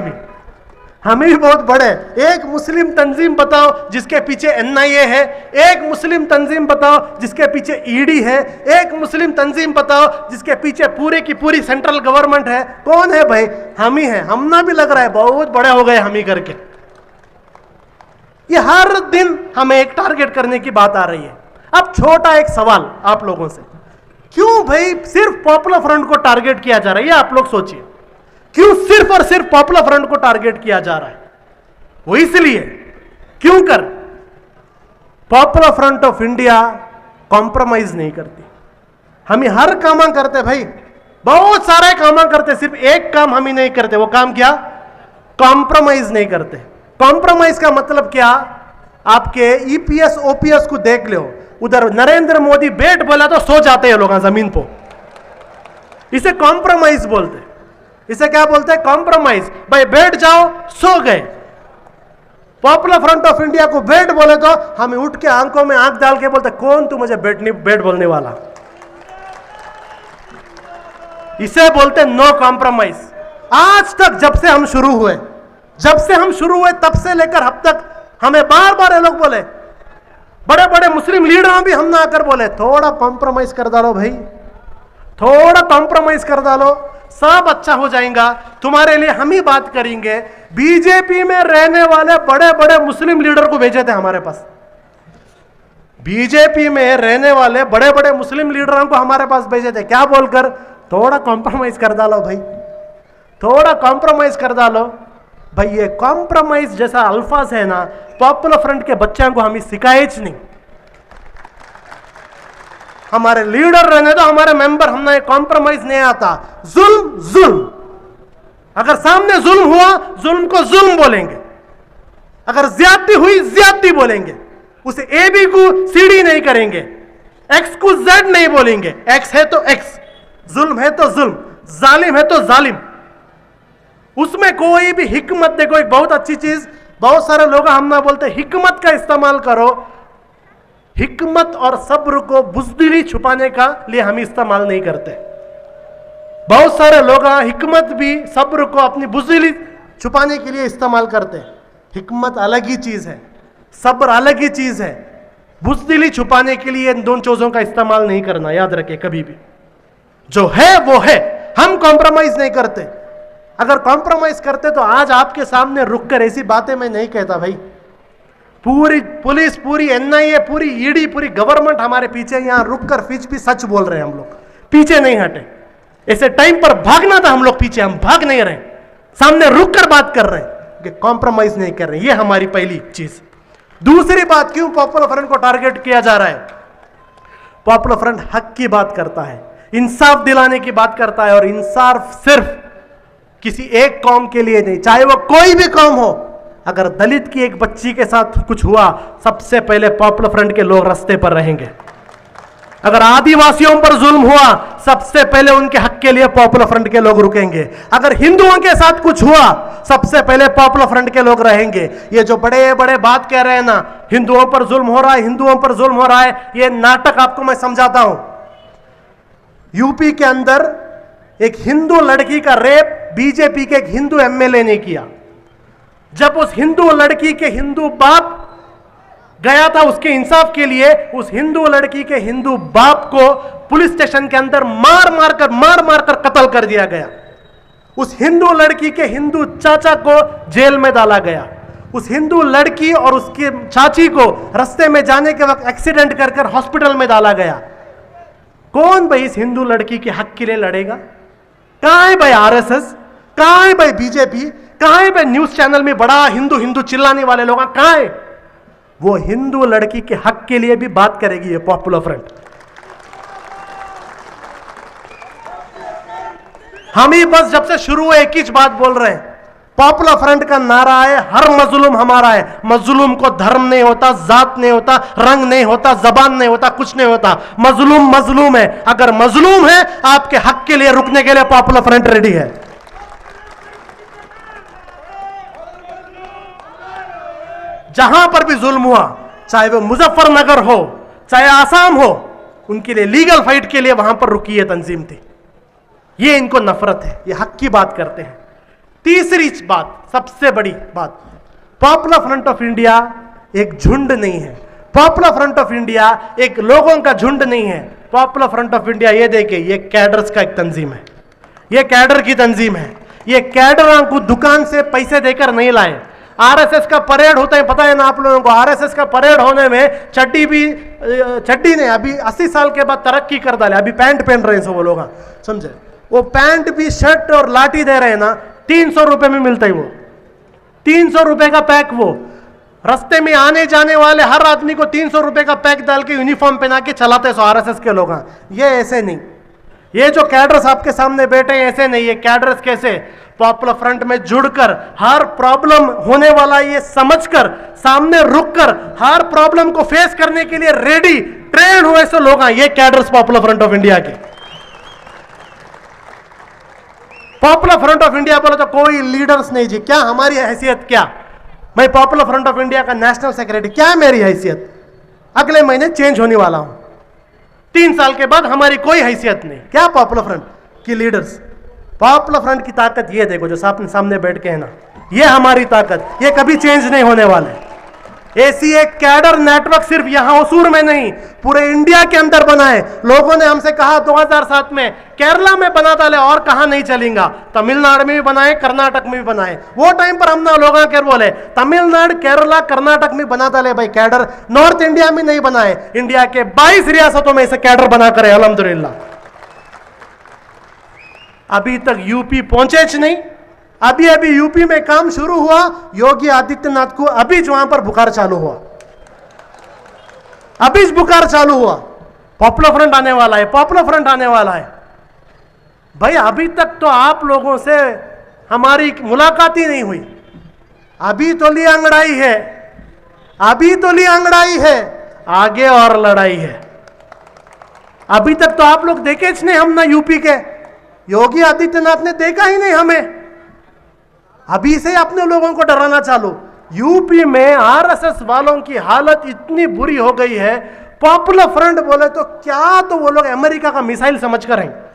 हमें भी बहुत बड़े। एक मुस्लिम तंजीम बताओ जिसके पीछे एनआईए है, एक मुस्लिम तंजीम बताओ जिसके पीछे ईडी है, एक मुस्लिम तंजीम बताओ जिसके पीछे पूरे की पूरी सेंट्रल गवर्नमेंट है। कौन है भाई? हम ही है। हमना भी लग रहा है बहुत बड़े हो गए हम ही करके। ये हर दिन हमें एक टारगेट करने की बात आ रही है। अब छोटा एक सवाल आप लोगों से, क्यों भाई सिर्फ पॉपुलर फ्रंट को टारगेट किया जा रहा है? ये आप लोग सोचिए, क्यों सिर्फ और सिर्फ पॉपुलर फ्रंट को टारगेट किया जा रहा है? वो इसलिए क्यों कर popular front of India compromise नहीं करती। हम हर काम करते भाई, बहुत सारे काम करते, सिर्फ एक काम हम ही नहीं करते। वो काम क्या? कॉम्प्रोमाइज नहीं करते। कॉम्प्रोमाइज का मतलब क्या? आपके ईपीएस ओपीएस को देख लो, उधर नरेंद्र मोदी बैठ बोला तो सो जाते हैं लोग जमीन पर। इसे कॉम्प्रोमाइज बोलते। इसे क्या बोलते हैं? कॉम्प्रोमाइज। भाई बैठ जाओ, सो गए। पॉपुलर फ्रंट ऑफ इंडिया को बैठ बोले तो हम उठ के आंखों में आंख डाल के बोलते, कौन तू मुझे बैठ बोलने वाला? इसे बोलते नो कॉम्प्रोमाइज। आज तक जब से हम शुरू हुए तब से लेकर अब तक हमें बार बार ये लोग बोले, बड़े बड़े मुस्लिम लीडर भी हम ना आकर बोले थोड़ा कॉम्प्रोमाइज कर डालो भाई, थोड़ा कॉम्प्रोमाइज कर डालो, सब अच्छा हो जाएगा, तुम्हारे लिए हम ही बात करेंगे। बीजेपी में रहने वाले बड़े बड़े मुस्लिम लीडर को भेजे थे हमारे पास। बीजेपी में रहने वाले बड़े बड़े मुस्लिम लीडरों को हमारे पास भेजे थे, क्या बोलकर? थोड़ा कॉम्प्रोमाइज कर डालो भाई, थोड़ा कॉम्प्रोमाइज कर डालो भाई। ये कॉम्प्रोमाइज जैसा अल्फाज है ना, पॉपुलर फ्रंट के बच्चों को हमें सिखाए नहीं। हमारे लीडर रहने दो, हमारे मेंबर, हमने ये कॉम्प्रोमाइज नहीं आता। जुल्म जुल्म, अगर सामने जुल्म हुआ जुल्म को जुल्म बोलेंगे, अगर ज्यादती हुई ज्यादती बोलेंगे, उसे ए बी को सीडी नहीं करेंगे, एक्स को जेड नहीं बोलेंगे। एक्स है तो एक्स, जुल्म है तो जुल्म, जालिम है तो जालिम। उसमें कोई भी हिकमत, देखो एक बहुत अच्छी चीज, बहुत सारे लोग हम ना बोलते हिकमत का इस्तेमाल करो। हिकमत और सब्र को बुज़दिली छुपाने का लिए हम इस्तेमाल नहीं करते। बहुत सारे लोग हिकमत भी सब्र को अपनी बुज़दिली छुपाने के लिए इस्तेमाल करते हैं। हिकमत अलग ही चीज है, सब्र अलग ही चीज है। बुज़दिली छुपाने के लिए इन दोनों चीजों का इस्तेमाल नहीं करना, याद रखे कभी भी। जो है वो है, हम कॉम्प्रोमाइज नहीं करते। अगर कॉम्प्रोमाइज करते तो आज आपके सामने रुककर ऐसी बातें मैं नहीं कहता भाई। पूरी पुलिस, पूरी एनआईए, पूरी ईडी, पूरी गवर्नमेंट हमारे पीछे, यहां रुककर फिर भी सच बोल रहे हैं। हम लोग पीछे नहीं हटे। ऐसे टाइम पर भागना था हम लोग पीछे, हम भाग नहीं रहे, सामने रुककर बात कर रहे हैं कि कॉम्प्रोमाइज नहीं कर रहे। ये हमारी पहली चीज। दूसरी बात, क्यों पॉपुलर फ्रंट को टारगेट किया जा रहा है? पॉपुलर फ्रंट हक की बात करता है, इंसाफ दिलाने की बात करता है। और इंसाफ सिर्फ किसी एक कौम के लिए नहीं, चाहे वो कोई भी कौम हो। अगर दलित की एक बच्ची के साथ कुछ हुआ, सबसे पहले पॉपुलर फ्रंट के लोग रास्ते पर रहेंगे। अगर आदिवासियों पर जुल्म हुआ, सबसे पहले उनके हक के लिए पॉपुलर फ्रंट के लोग रुकेंगे। अगर हिंदुओं के साथ कुछ हुआ, सबसे पहले पॉपुलर फ्रंट के लोग रहेंगे। ये जो बड़े बड़े बात कह रहे हैं ना, हिंदुओं पर जुल्म हो रहा है, हिंदुओं पर जुल्म हो रहा है, ये नाटक आपको मैं समझाता हूं। यूपी के अंदर एक हिंदू लड़की का रेप बीजेपी के एक हिंदू एमएलए ने किया। जब उस हिंदू लड़की के हिंदू बाप गया था उसके इंसाफ के लिए, उस हिंदू लड़की के हिंदू बाप को पुलिस स्टेशन के अंदर मार मार कर कत्ल कर दिया गया। उस हिंदू लड़की के हिंदू चाचा को जेल में डाला गया। उस हिंदू लड़की और उसकी चाची को रास्ते में जाने के वक्त एक्सीडेंट कर हॉस्पिटल में डाला गया। कौन भाई इस हिंदू लड़की के हक के लिए लड़ेगा? कहां है भाई आरएसएस? कहां है भाई बीजेपी? कहां है भाई न्यूज चैनल में बड़ा हिंदू हिंदू चिल्लाने वाले लोग? कहां है? वो हिंदू लड़की के हक के लिए भी बात करेगी ये पॉपुलर फ्रंट। हम ही बस जब से शुरू हुए एक ही बात बोल रहे हैं, पॉपुलर फ्रंट का नारा है हर मजलूम हमारा है। मजलूम को धर्म नहीं होता, जात नहीं होता, रंग नहीं होता, जबान नहीं होता, कुछ नहीं होता। मजलूम मजलूम है। अगर मजलूम है, आपके हक के लिए रुकने के लिए पॉपुलर फ्रंट रेडी है। जहां पर भी जुल्म हुआ, चाहे वो मुजफ्फरनगर हो, चाहे आसाम हो, उनके लिए लीगल फाइट के लिए वहां पर रुकी है तंजीम थी। ये इनको नफरत है, ये हक की बात करते हैं। तीसरी बात, सबसे बड़ी बात, पॉपुलर फ्रंट ऑफ इंडिया एक झुंड नहीं है। पॉपुलर फ्रंट ऑफ इंडिया एक लोगों का झुंड नहीं है। पॉपुलर फ्रंट ऑफ इंडिया, ये देखिए, ये कैडर्स का एक तंजीम है। ये कैडर की तंजीम है। ये कैडरों को दुकान से पैसे देकर नहीं लाए। आरएसएस का परेड होता है, पता है ना आप लोगों को? आरएसएस का परेड होने में चड्डी ने अभी 80 साल के बाद तरक्की कर डाले। अभी पैंट पहन रहे हैं सब वो लोग, समझे? वो पैंट भी, शर्ट और लाठी दे रहे हैं ना, 300 रुपए में मिलता है। वो 300 रुपए का पैक, वो रास्ते में आने जाने वाले हर आदमी को 300 रुपए का पैक डाल के यूनिफॉर्म पहना के चलाते सो आरएसएस के लोग। ये ऐसे नहीं। ये जो कैडर्स आपके सामने बैठे हैं, ऐसे नहीं। ये कैडर्स कैसे? पॉपुलर फ्रंट में जुड़कर, हर प्रॉब्लम होने वाला ये समझकर, सामने रुककर हर प्रॉब्लम को फेस करने के लिए रेडी, ट्रेन हुए ऐसे लोग हैं। ये cadres popular front of India के। पॉपुलर फ्रंट ऑफ इंडिया बोले तो कोई लीडर्स नहीं जी। क्या हमारी हैसियत? क्या मैं पॉपुलर फ्रंट ऑफ इंडिया का नेशनल सेक्रेटरी, क्या है मेरी हैसियत? अगले महीने चेंज होने वाला हूं। 3 साल के बाद हमारी कोई हैसियत नहीं। क्या पॉपुलर फ्रंट की लीडर्स? पॉपुलर फ्रंट की ताकत ये देखो, जो सामने बैठ के है ना, ये हमारी ताकत, ये कभी चेंज नहीं होने वाले। ऐसी एक कैडर नेटवर्क सिर्फ यहां होसूर में नहीं, पूरे इंडिया के अंदर बनाए। लोगों ने हमसे कहा 2007 में केरला में बना डाले, और कहां नहीं चलेगा। तमिलनाडु में भी बनाए, कर्नाटक में भी बनाए। वो टाइम पर हमने लोगों के बोले तमिलनाडु, केरला, कर्नाटक में बना डाले भाई कैडर, नॉर्थ इंडिया में नहीं बनाए। इंडिया के 22 रियासतों में इसे कैडर बना करे, अल्हम्दुलिल्लाह। अभी तक यूपी पहुंचे नहीं। अभी अभी यूपी में काम शुरू हुआ, योगी आदित्यनाथ को अभी वहां पर बुखार चालू हुआ। अभी बुखार चालू हुआ। पॉपुलर फ्रंट आने वाला है, पॉपुलर फ्रंट आने वाला है। भाई अभी तक तो आप लोगों से हमारी मुलाकात ही नहीं हुई। अभी तो ली अंगड़ाई है, अभी तो ली अंगड़ाई है, आगे और लड़ाई है। अभी तक तो आप लोग देखे नहीं हम ना, यूपी के योगी आदित्यनाथ ने देखा ही नहीं हमें। अभी से अपने लोगों को डराना चालू। यूपी में आरएसएस वालों की हालत इतनी बुरी हो गई है, पॉपुलर फ्रंट बोले तो क्या, तो वो लोग अमेरिका का मिसाइल समझकर हैं।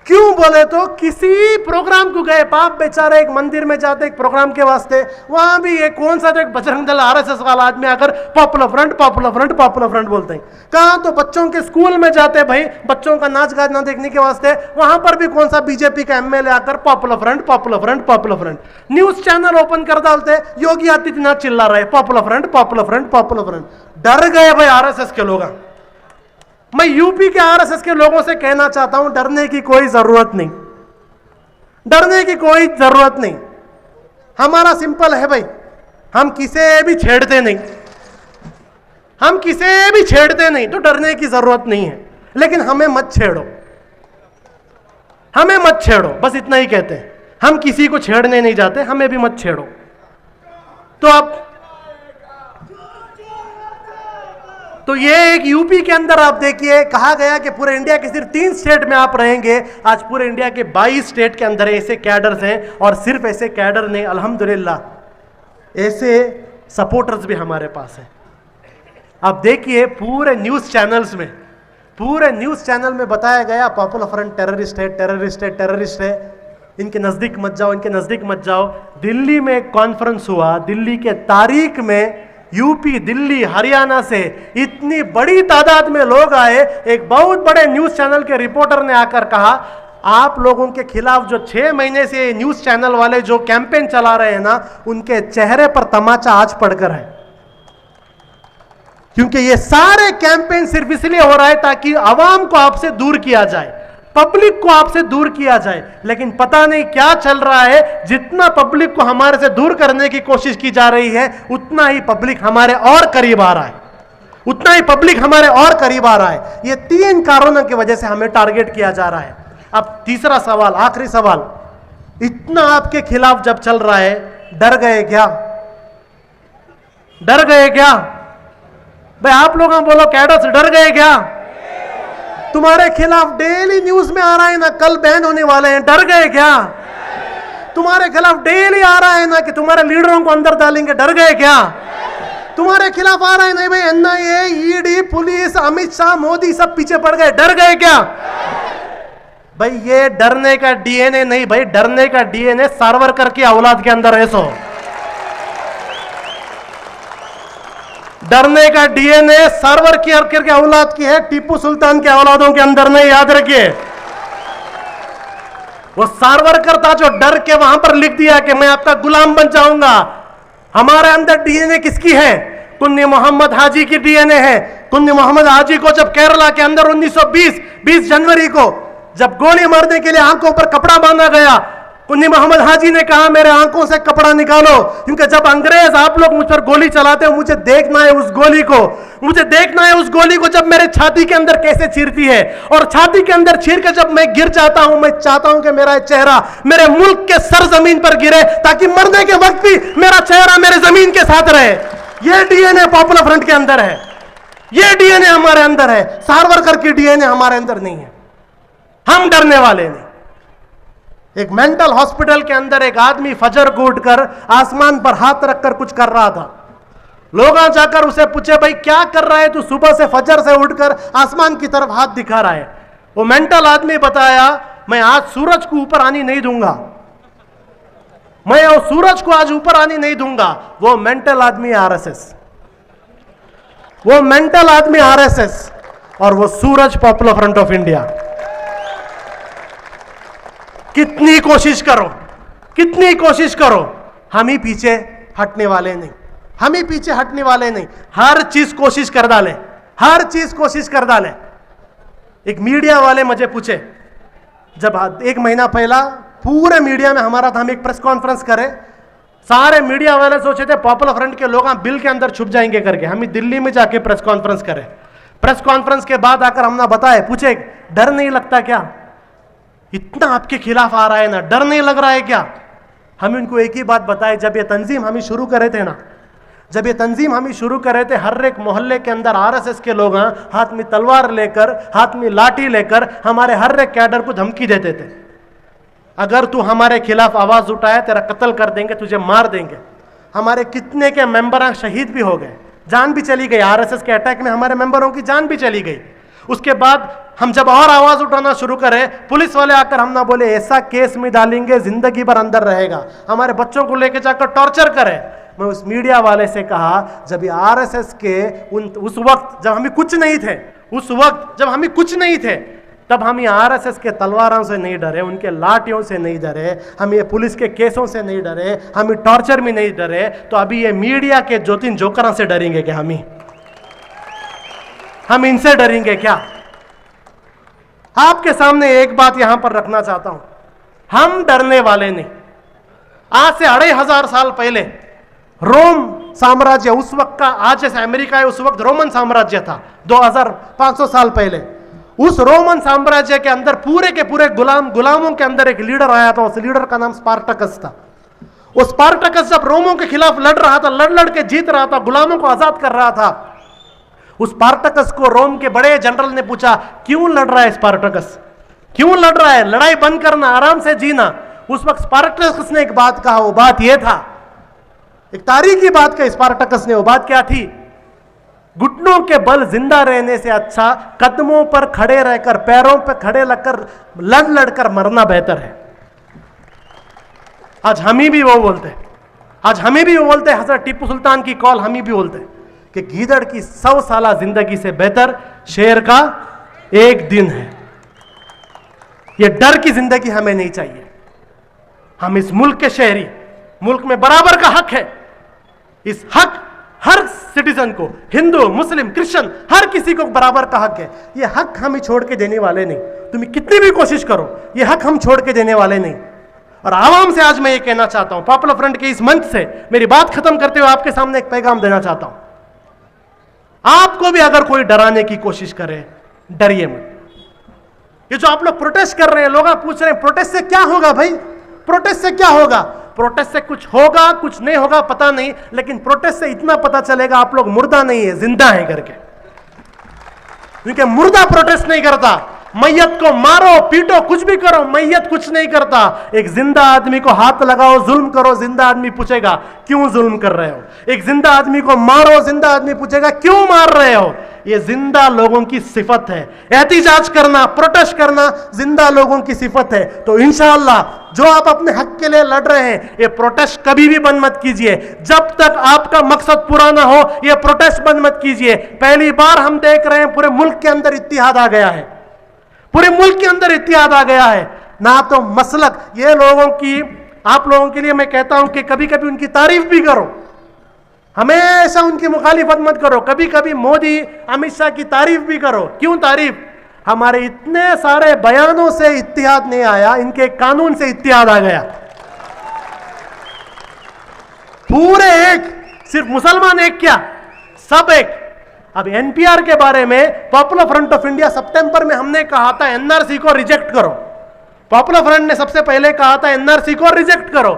क्यों बोले तो किसी प्रोग्राम को गए, पाप बेचारे एक मंदिर में जाते एक प्रोग्राम के वास्ते, वहां भी एक कौन सा तो एक बजरंग दल आरएसएस वाला आदमी आकर popular front popular front popular front बोलते हैं। कहां तो बच्चों के स्कूल में जाते भाई, बच्चों का नाच गाना देखने के वास्ते, वहां पर भी कौन सा बीजेपी का एमएलए आकर popular front popular front popular front. News channel open कर डालते, योगी आदित्यनाथ चिल्ला रहे popular front popular front popular front. डर गए भाई आरएसएस के लोग। मैं यूपी के आरएसएस के लोगों से कहना चाहता हूं, डरने की कोई जरूरत नहीं, डरने की कोई जरूरत नहीं। हमारा सिंपल है भाई, हम किसे भी छेड़ते नहीं, हम किसे भी छेड़ते नहीं, तो डरने की जरूरत नहीं है। लेकिन हमें मत छेड़ो, हमें मत छेड़ो, बस इतना ही कहते हैं। हम किसी को छेड़ने नहीं जाते, हमें भी मत छेड़ो। तो ये एक यूपी के अंदर आप देखिए, कहा गया कि पूरे इंडिया के सिर्फ 3 स्टेट में आप रहेंगे, आज पूरे इंडिया के 22 स्टेट के अंदर ऐसे कैडर्स हैं, और सिर्फ ऐसे कैडर नहीं, अल्हम्दुलिल्लाह ऐसे सपोर्टर्स भी हमारे पास हैं। आप देखिए पूरे न्यूज चैनल्स में बताया गया पॉपुलर फ्रंट टेररिस्ट है, टेररिस्ट है, टेररिस्ट है, इनके नजदीक मत जाओ, इनके नजदीक मत जाओ। दिल्ली में एक कॉन्फ्रेंस हुआ, दिल्ली के तारीख में यूपी, दिल्ली, हरियाणा से इतनी बड़ी तादाद में लोग आए। एक बहुत बड़े न्यूज चैनल के रिपोर्टर ने आकर कहा, आप लोगों के खिलाफ जो 6 महीने से न्यूज चैनल वाले जो कैंपेन चला रहे हैं ना, उनके चेहरे पर तमाचा आज पड़कर है, क्योंकि ये सारे कैंपेन सिर्फ इसलिए हो रहा है ताकि आवाम को आपसे दूर किया जाए, पब्लिक को आपसे दूर किया जाए। लेकिन पता नहीं क्या चल रहा है, जितना पब्लिक को हमारे से दूर करने की कोशिश की जा रही है, उतना ही पब्लिक हमारे और करीब आ रहा है, उतना ही पब्लिक हमारे और करीब आ रहा है। ये 3 कारणों की वजह से हमें टारगेट किया जा रहा है। अब तीसरा सवाल, आखिरी सवाल, इतना आपके खिलाफ जब चल रहा है, डर गए क्या? डर गए क्या भाई? आप लोग बोलो, कैडर्स डर गए क्या? तुम्हारे खिलाफ डेली न्यूज में आ रहा है ना, कल बैन होने वाले हैं, डर गए क्या? तुम्हारे खिलाफ डेली आ रहा है ना कि तुम्हारे लीडरों को अंदर डालेंगे, डर गए क्या? तुम्हारे खिलाफ आ रहा है नहीं भाई, NIA, ED, police, Amit Shah, Modi सब पीछे पड़ गए, डर गए क्या? भाई ये डरने का डीएनए नहीं भाई, डरने का डीएनए सावरकर की औलाद के अंदर है। सो डरने का डीएनए सावरकर के औलाद की है, टीपू सुल्तान के औलादों के अंदर नहीं, याद रखिए। वो सावरकर था जो डर के वहां पर लिख दिया कि मैं आपका गुलाम बन जाऊंगा। हमारे अंदर डीएनए किसकी है? कुन्नी मोहम्मद हाजी की डीएनए है। कुन्नी मोहम्मद हाजी को जब केरला के अंदर 1920 जनवरी को जब गोली मारने के लिए आंखों पर कपड़ा बांधा गया, कुन्नी मोहम्मद हाजी ने कहा मेरे आंखों से कपड़ा निकालो, क्योंकि जब अंग्रेज आप लोग मुझ पर गोली चलाते हो, मुझे देखना है उस गोली को, मुझे देखना है उस गोली को जब मेरे छाती के अंदर कैसे चीरती है, और छाती के अंदर चीर के जब मैं गिर जाता हूं, मैं चाहता हूं कि मेरा चेहरा मेरे मुल्क के सर जमीन पर गिरे, ताकि मरने के वक्त भी मेरा चेहरा मेरे जमीन के साथ रहे। यह डीएनए पॉपुलर फ्रंट के अंदर है, यह डीएनए हमारे अंदर है। सावरकर की डीएनए हमारे अंदर नहीं है, हम डरने वाले नहीं। एक मेंटल हॉस्पिटल के अंदर एक आदमी फजर को उठकर आसमान पर हाथ रखकर कुछ कर रहा था। लोग जाकर उसे पूछे, भाई क्या कर रहा है तू, सुबह से फजर से उठकर आसमान की तरफ हाथ दिखा रहा है? वो मेंटल आदमी बताया, मैं आज सूरज को ऊपर आनी नहीं दूंगा, मैं वो सूरज को आज ऊपर आनी नहीं दूंगा। वो मेंटल आदमी आरएसएस, वो मेंटल आदमी आरएसएस, और वो सूरज पॉपुलर फ्रंट ऑफ इंडिया। कितनी कोशिश करो, कितनी कोशिश करो, हम ही पीछे हटने वाले नहीं, हम ही पीछे हटने वाले नहीं। हर चीज कोशिश कर डाले, हर चीज कोशिश कर डाले। एक मीडिया वाले मुझे पूछे, जब 1 महीना पहला पूरे मीडिया में हमारा था, हम एक प्रेस कॉन्फ्रेंस करें, सारे मीडिया वाले सोचे थे पॉपुलर फ्रंट के लोग बिल के अंदर छुप जाएंगे करके, हम दिल्ली में जाके प्रेस कॉन्फ्रेंस करें। प्रेस कॉन्फ्रेंस के बाद आकर हमने बताए, पूछे डर नहीं लगता क्या? इतना आपके खिलाफ आ रहा है ना, डर नहीं लग रहा है क्या? हम इनको एक ही बात बताए, जब ये तंजीम हम ही शुरू करे थे ना, जब ये तंजीम हम ही शुरू करे थे, हर एक मोहल्ले के अंदर आरएसएस के लोग हाथ में तलवार लेकर, हाथ में लाठी लेकर हमारे हर एक कैडर को धमकी देते थे, अगर तू हमारे खिलाफ आवाज उठाए तेरा कत्ल कर देंगे, तुझे मार देंगे। हमारे कितने के मेंबर शहीद भी हो गए, जान भी चली गई, आरएसएस के अटैक में हमारे मेंबरों की जान भी चली गई। उसके बाद हम जब और आवाज उठाना शुरू करें, पुलिस वाले आकर हम ना बोले ऐसा केस में डालेंगे जिंदगी भर अंदर रहेगा, हमारे बच्चों को लेकर जाकर टॉर्चर करें। मैं उस मीडिया वाले से कहा, जब ये आरएसएस के उस वक्त जब हमें कुछ नहीं थे, उस वक्त जब हमें कुछ नहीं थे, तब हम ये आरएसएस के तलवारों से नहीं डरे, उनके लाठियों से नहीं डरे, हम ये पुलिस के केसों से नहीं डरे, हम टॉर्चर में नहीं डरे, तो अभी ये मीडिया के 2-3 जोकरों से डरेंगे क्या? हम इनसे डरेंगे क्या? आपके सामने एक बात यहां पर रखना चाहता हूं, हम डरने वाले नहीं। आज से 2500 साल पहले रोम साम्राज्य, उस वक्त का, आज जैसे अमेरिका है उस वक्त रोमन साम्राज्य था, 2500 साल पहले। उस रोमन साम्राज्य के अंदर पूरे के पूरे गुलामों के अंदर एक लीडर आया था, उस लीडर का नाम स्पार्टकस था। उस स्पार्टकस जब रोमों के खिलाफ लड़ रहा था, लड़ के जीत रहा था, गुलामों को आजाद कर रहा था, उस स्पार्टकस को रोम के बड़े जनरल ने पूछा, क्यों लड़ रहा है स्पार्टकस, क्यों लड़ रहा है? लड़ाई बंद करना, आराम से जीना। उस वक्त स्पार्टकस ने एक बात कहा, वो बात यह था, एक तारीखी बात कही स्पार्टकस ने। वो बात क्या थी? घुटनों के बल जिंदा रहने से अच्छा कदमों पर खड़े रहकर, पैरों पर खड़े लगकर, लड़ लड़कर मरना बेहतर है। आज हम ही भी वो बोलते हैं, आज हमें भी वो बोलते हैं, हजरत टीपू सुल्तान की कॉल हम ही भी बोलते हैं कि गीदड़ की 100 साल जिंदगी से बेहतर शेर का एक दिन है। ये डर की जिंदगी हमें नहीं चाहिए। हम इस मुल्क के शहरी, मुल्क में बराबर का हक है। इस हक हर सिटीजन को, हिंदू, मुस्लिम, क्रिश्चियन, हर किसी को बराबर का हक है। ये हक हम ही छोड़ के देने वाले नहीं। तुम कितनी भी कोशिश करो, ये हक हम छोड़ के देने वाले नहीं। और आवाम से आज मैं ये कहना चाहता हूं, पॉपुलर फ्रंट के इस मंच से मेरी बात खत्म करते हुए आपके सामने एक पैगाम देना चाहता हूं। आपको भी अगर कोई डराने की कोशिश करे, डरिए मत। ये जो आप लोग प्रोटेस्ट कर रहे हैं, लोग पूछ रहे हैं प्रोटेस्ट से क्या होगा भाई, प्रोटेस्ट से क्या होगा? प्रोटेस्ट से कुछ होगा, कुछ नहीं होगा पता नहीं, लेकिन प्रोटेस्ट से इतना पता चलेगा आप लोग मुर्दा नहीं है, जिंदा है करके। क्योंकि मुर्दा प्रोटेस्ट नहीं करता। मैयत को मारो, पीटो, कुछ भी करो, मैयत कुछ नहीं करता। एक जिंदा आदमी को हाथ लगाओ, जुल्म करो, जिंदा आदमी पूछेगा क्यों जुल्म कर रहे हो। एक जिंदा आदमी को मारो, जिंदा आदमी पूछेगा क्यों मार रहे हो। ये जिंदा लोगों की सिफत है। एहतिजाज करना, प्रोटेस्ट करना जिंदा लोगों की सिफत है। तो इंशाअल्लाह जो आप अपने हक के लिए लड़ रहे हैं, ये प्रोटेस्ट कभी भी बंद मत कीजिए। जब तक आपका मकसद पूरा ना हो, ये प्रोटेस्ट बंद मत कीजिए। पहली बार हम देख रहे हैं पूरे मुल्क के अंदर इत्तिहाद आ गया है, पूरे मुल्क के अंदर इत्तिहाद आ गया है। ना तो मसलक, ये लोगों की, आप लोगों के लिए मैं कहता हूं कि कभी कभी उनकी तारीफ भी करो, हमेशा उनकी मुखालिफत मत करो। कभी कभी मोदी, अमित शाह की तारीफ भी करो। क्यों तारीफ? हमारे इतने सारे बयानों से इत्तिहाद नहीं आया, इनके कानून से इत्तिहाद आ गया। पूरे एक, सिर्फ मुसलमान एक क्या, सब एक। अब एनपीआर के बारे में पॉपुलर फ्रंट ऑफ इंडिया सितंबर में हमने कहा था एनआरसी को रिजेक्ट करो। पॉपुलर फ्रंट ने सबसे पहले कहा था एनआरसी को रिजेक्ट करो।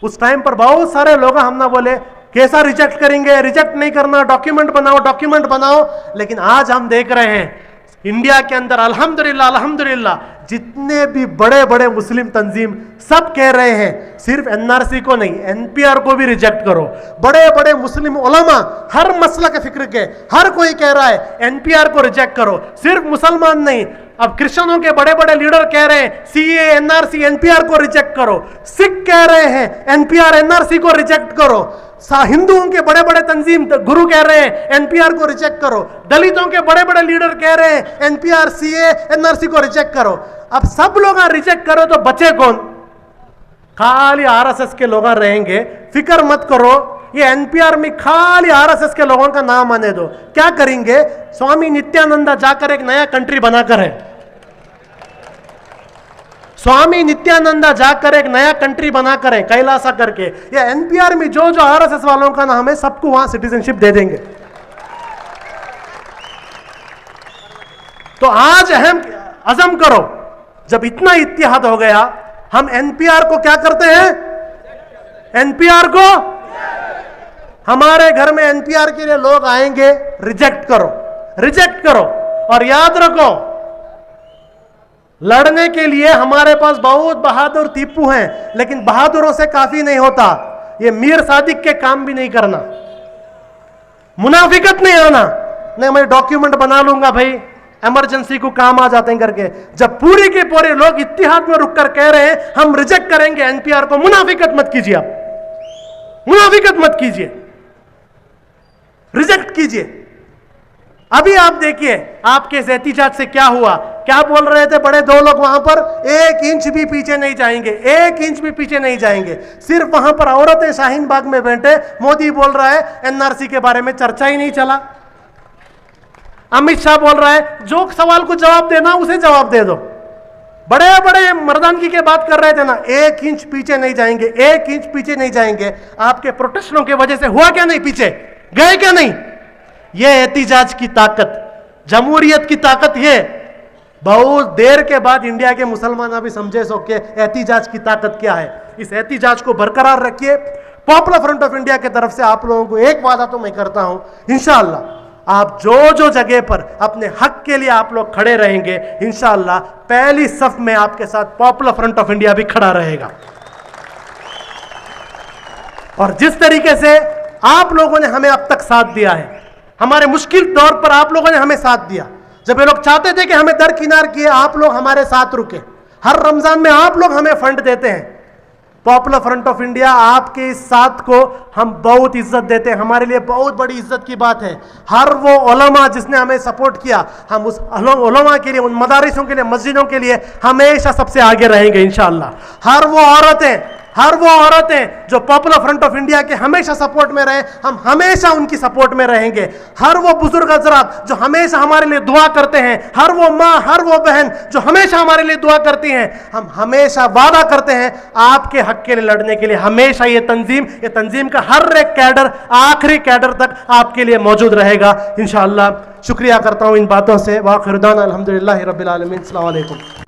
उस टाइम पर बहुत सारे लोग हमने बोले कैसा रिजेक्ट करेंगे, रिजेक्ट नहीं करना, डॉक्यूमेंट बनाओ, डॉक्यूमेंट बनाओ। लेकिन आज हम देख रहे हैं इंडिया के अंदर अल्हम्दुलिल्लाह अल्हम्दुलिल्लाह जितने भी बड़े बड़े मुस्लिम तंजीम सब कह रहे हैं सिर्फ एनआरसी को नहीं, एनपीआर को भी रिजेक्ट करो। बड़े बड़े मुस्लिम उलमा, हर मसला के फिक्र के, हर कोई कह रहा है एनपीआर को रिजेक्ट करो। सिर्फ मुसलमान नहीं, अब क्रिश्चियनों के बड़े बड़े लीडर कह रहे हैं सीए, एनआरसी, एनपीआर को रिजेक्ट करो। सिख कह रहे हैं एनपीआर, एनआरसी को रिजेक्ट करो। हिंदुओं के बड़े बड़े तंजीम गुरु कह रहे हैं एनपीआर को रिजेक्ट करो। दलितों के बड़े बड़े लीडर कह रहे हैं एनपीआर, सीए, एनआरसी को रिजेक्ट करो। अब सब लोग रिजेक्ट करो तो बचे कौन? खाली आरएसएस के लोग रहेंगे। फिक्र मत करो, ये एनपीआर में खाली आरएसएस के लोगों का नाम आने दो। क्या करेंगे? स्वामी नित्यानंदा जाकर एक नया कंट्री बनाकर है, स्वामी नित्यानंदा जाकर एक नया कंट्री बनाकर है कैलासा करके। या एनपीआर में जो जो आरएसएस वालों का नाम है सबको वहां सिटीजनशिप दे देंगे। तो आज अहम अज़म करो, जब इतना इत्तिहाद हो गया, हम एनपीआर को क्या करते हैं? एनपीआर को, हमारे घर में एनपीआर के लिए लोग आएंगे, रिजेक्ट करो, रिजेक्ट करो। और याद रखो, लड़ने के लिए हमारे पास बहुत बहादुर टीपू हैं, लेकिन बहादुरों से काफी नहीं होता। ये मीर सादिक के काम भी नहीं करना, मुनाफिकत नहीं आना, नहीं मैं डॉक्यूमेंट बना लूंगा भाई, इमरजेंसी को काम आ जाते हैं करके। जब पूरी के पूरे लोग इत्तिहाद में रुककर कह रहे हैं हम रिजेक्ट करेंगे एनपीआर को, मुनाफिकत मत कीजिए, आप मुनाफिकत मत कीजिए, रिजेक्ट कीजिए। अभी आप देखिए आपके इस एहतिजाज से क्या हुआ। क्या बोल रहे थे बड़े दो लोग वहां पर? 1 इंच भी पीछे नहीं जाएंगे, 1 इंच भी पीछे नहीं जाएंगे। सिर्फ वहां पर औरतें शाहीन बाग में बैठे, मोदी बोल रहा है एनआरसी के बारे में चर्चा ही नहीं चला। अमित शाह बोल रहा है जो सवाल को जवाब देना उसे जवाब दे दो। बड़े बड़े मर्दानगी की बात कर रहे थे ना, 1 इंच पीछे नहीं जाएंगे, 1 इंच पीछे नहीं जाएंगे। आपके प्रोटेस्टों की वजह से हुआ क्या नहीं? पीछे गए क्या नहीं? यह एहतिजाज की ताकत, जमहूरियत की ताकत। ये बहुत देर के बाद इंडिया के मुसलमान अभी समझे सो के एहतिजाज की ताकत क्या है। इस एहतिजाज को बरकरार रखिए। पॉपुलर फ्रंट ऑफ इंडिया की तरफ से आप लोगों को एक वादा तो मैं करता हूं, इंशाअल्लाह आप जो जो जगह पर अपने हक के लिए आप लोग खड़े रहेंगे, इंशाअल्लाह पहली सफ में आपके साथ पॉपुलर फ्रंट ऑफ इंडिया भी खड़ा रहेगा। और जिस तरीके से आप लोगों ने हमें अब तक साथ दिया है, हमारे मुश्किल दौर पर आप लोगों ने हमें साथ दिया, जब ये लोग चाहते थे कि हमें दरकिनार किए, आप लोग हमारे साथ रुके। हर रमजान में आप लोग हमें फंड देते हैं। पॉपुलर फ्रंट ऑफ इंडिया आपके इस साथ को हम बहुत इज्जत देते हैं, हमारे लिए बहुत बड़ी इज्जत की बात है। हर वो उलमा जिसने हमें सपोर्ट किया, हम उस उलमा के लिए, उन मदारिसों के लिए, मस्जिदों के लिए हमेशा सबसे आगे रहेंगे इंशाअल्लाह। हर वो औरतें जो पॉपुलर फ्रंट ऑफ इंडिया के हमेशा सपोर्ट में रहे, हम हमेशा उनकी सपोर्ट में रहेंगे। हर वो बुजुर्ग हजरात जो हमेशा हमारे लिए दुआ करते हैं, हर वो माँ, हर वो बहन जो हमेशा हमारे लिए दुआ करती हैं, हम हमेशा वादा करते हैं आपके हक के लिए लड़ने के लिए। हमेशा ये तंजीम का हर एक कैडर, आखिरी कैडर तक आपके लिए मौजूद रहेगा इंशाअल्लाह। शुक्रिया करता हूँ इन बातों से। वाखिर दाना अल्हम्दुलिल्लाहि रब्बिल आलमीन। अस्सलामु अलैकुम।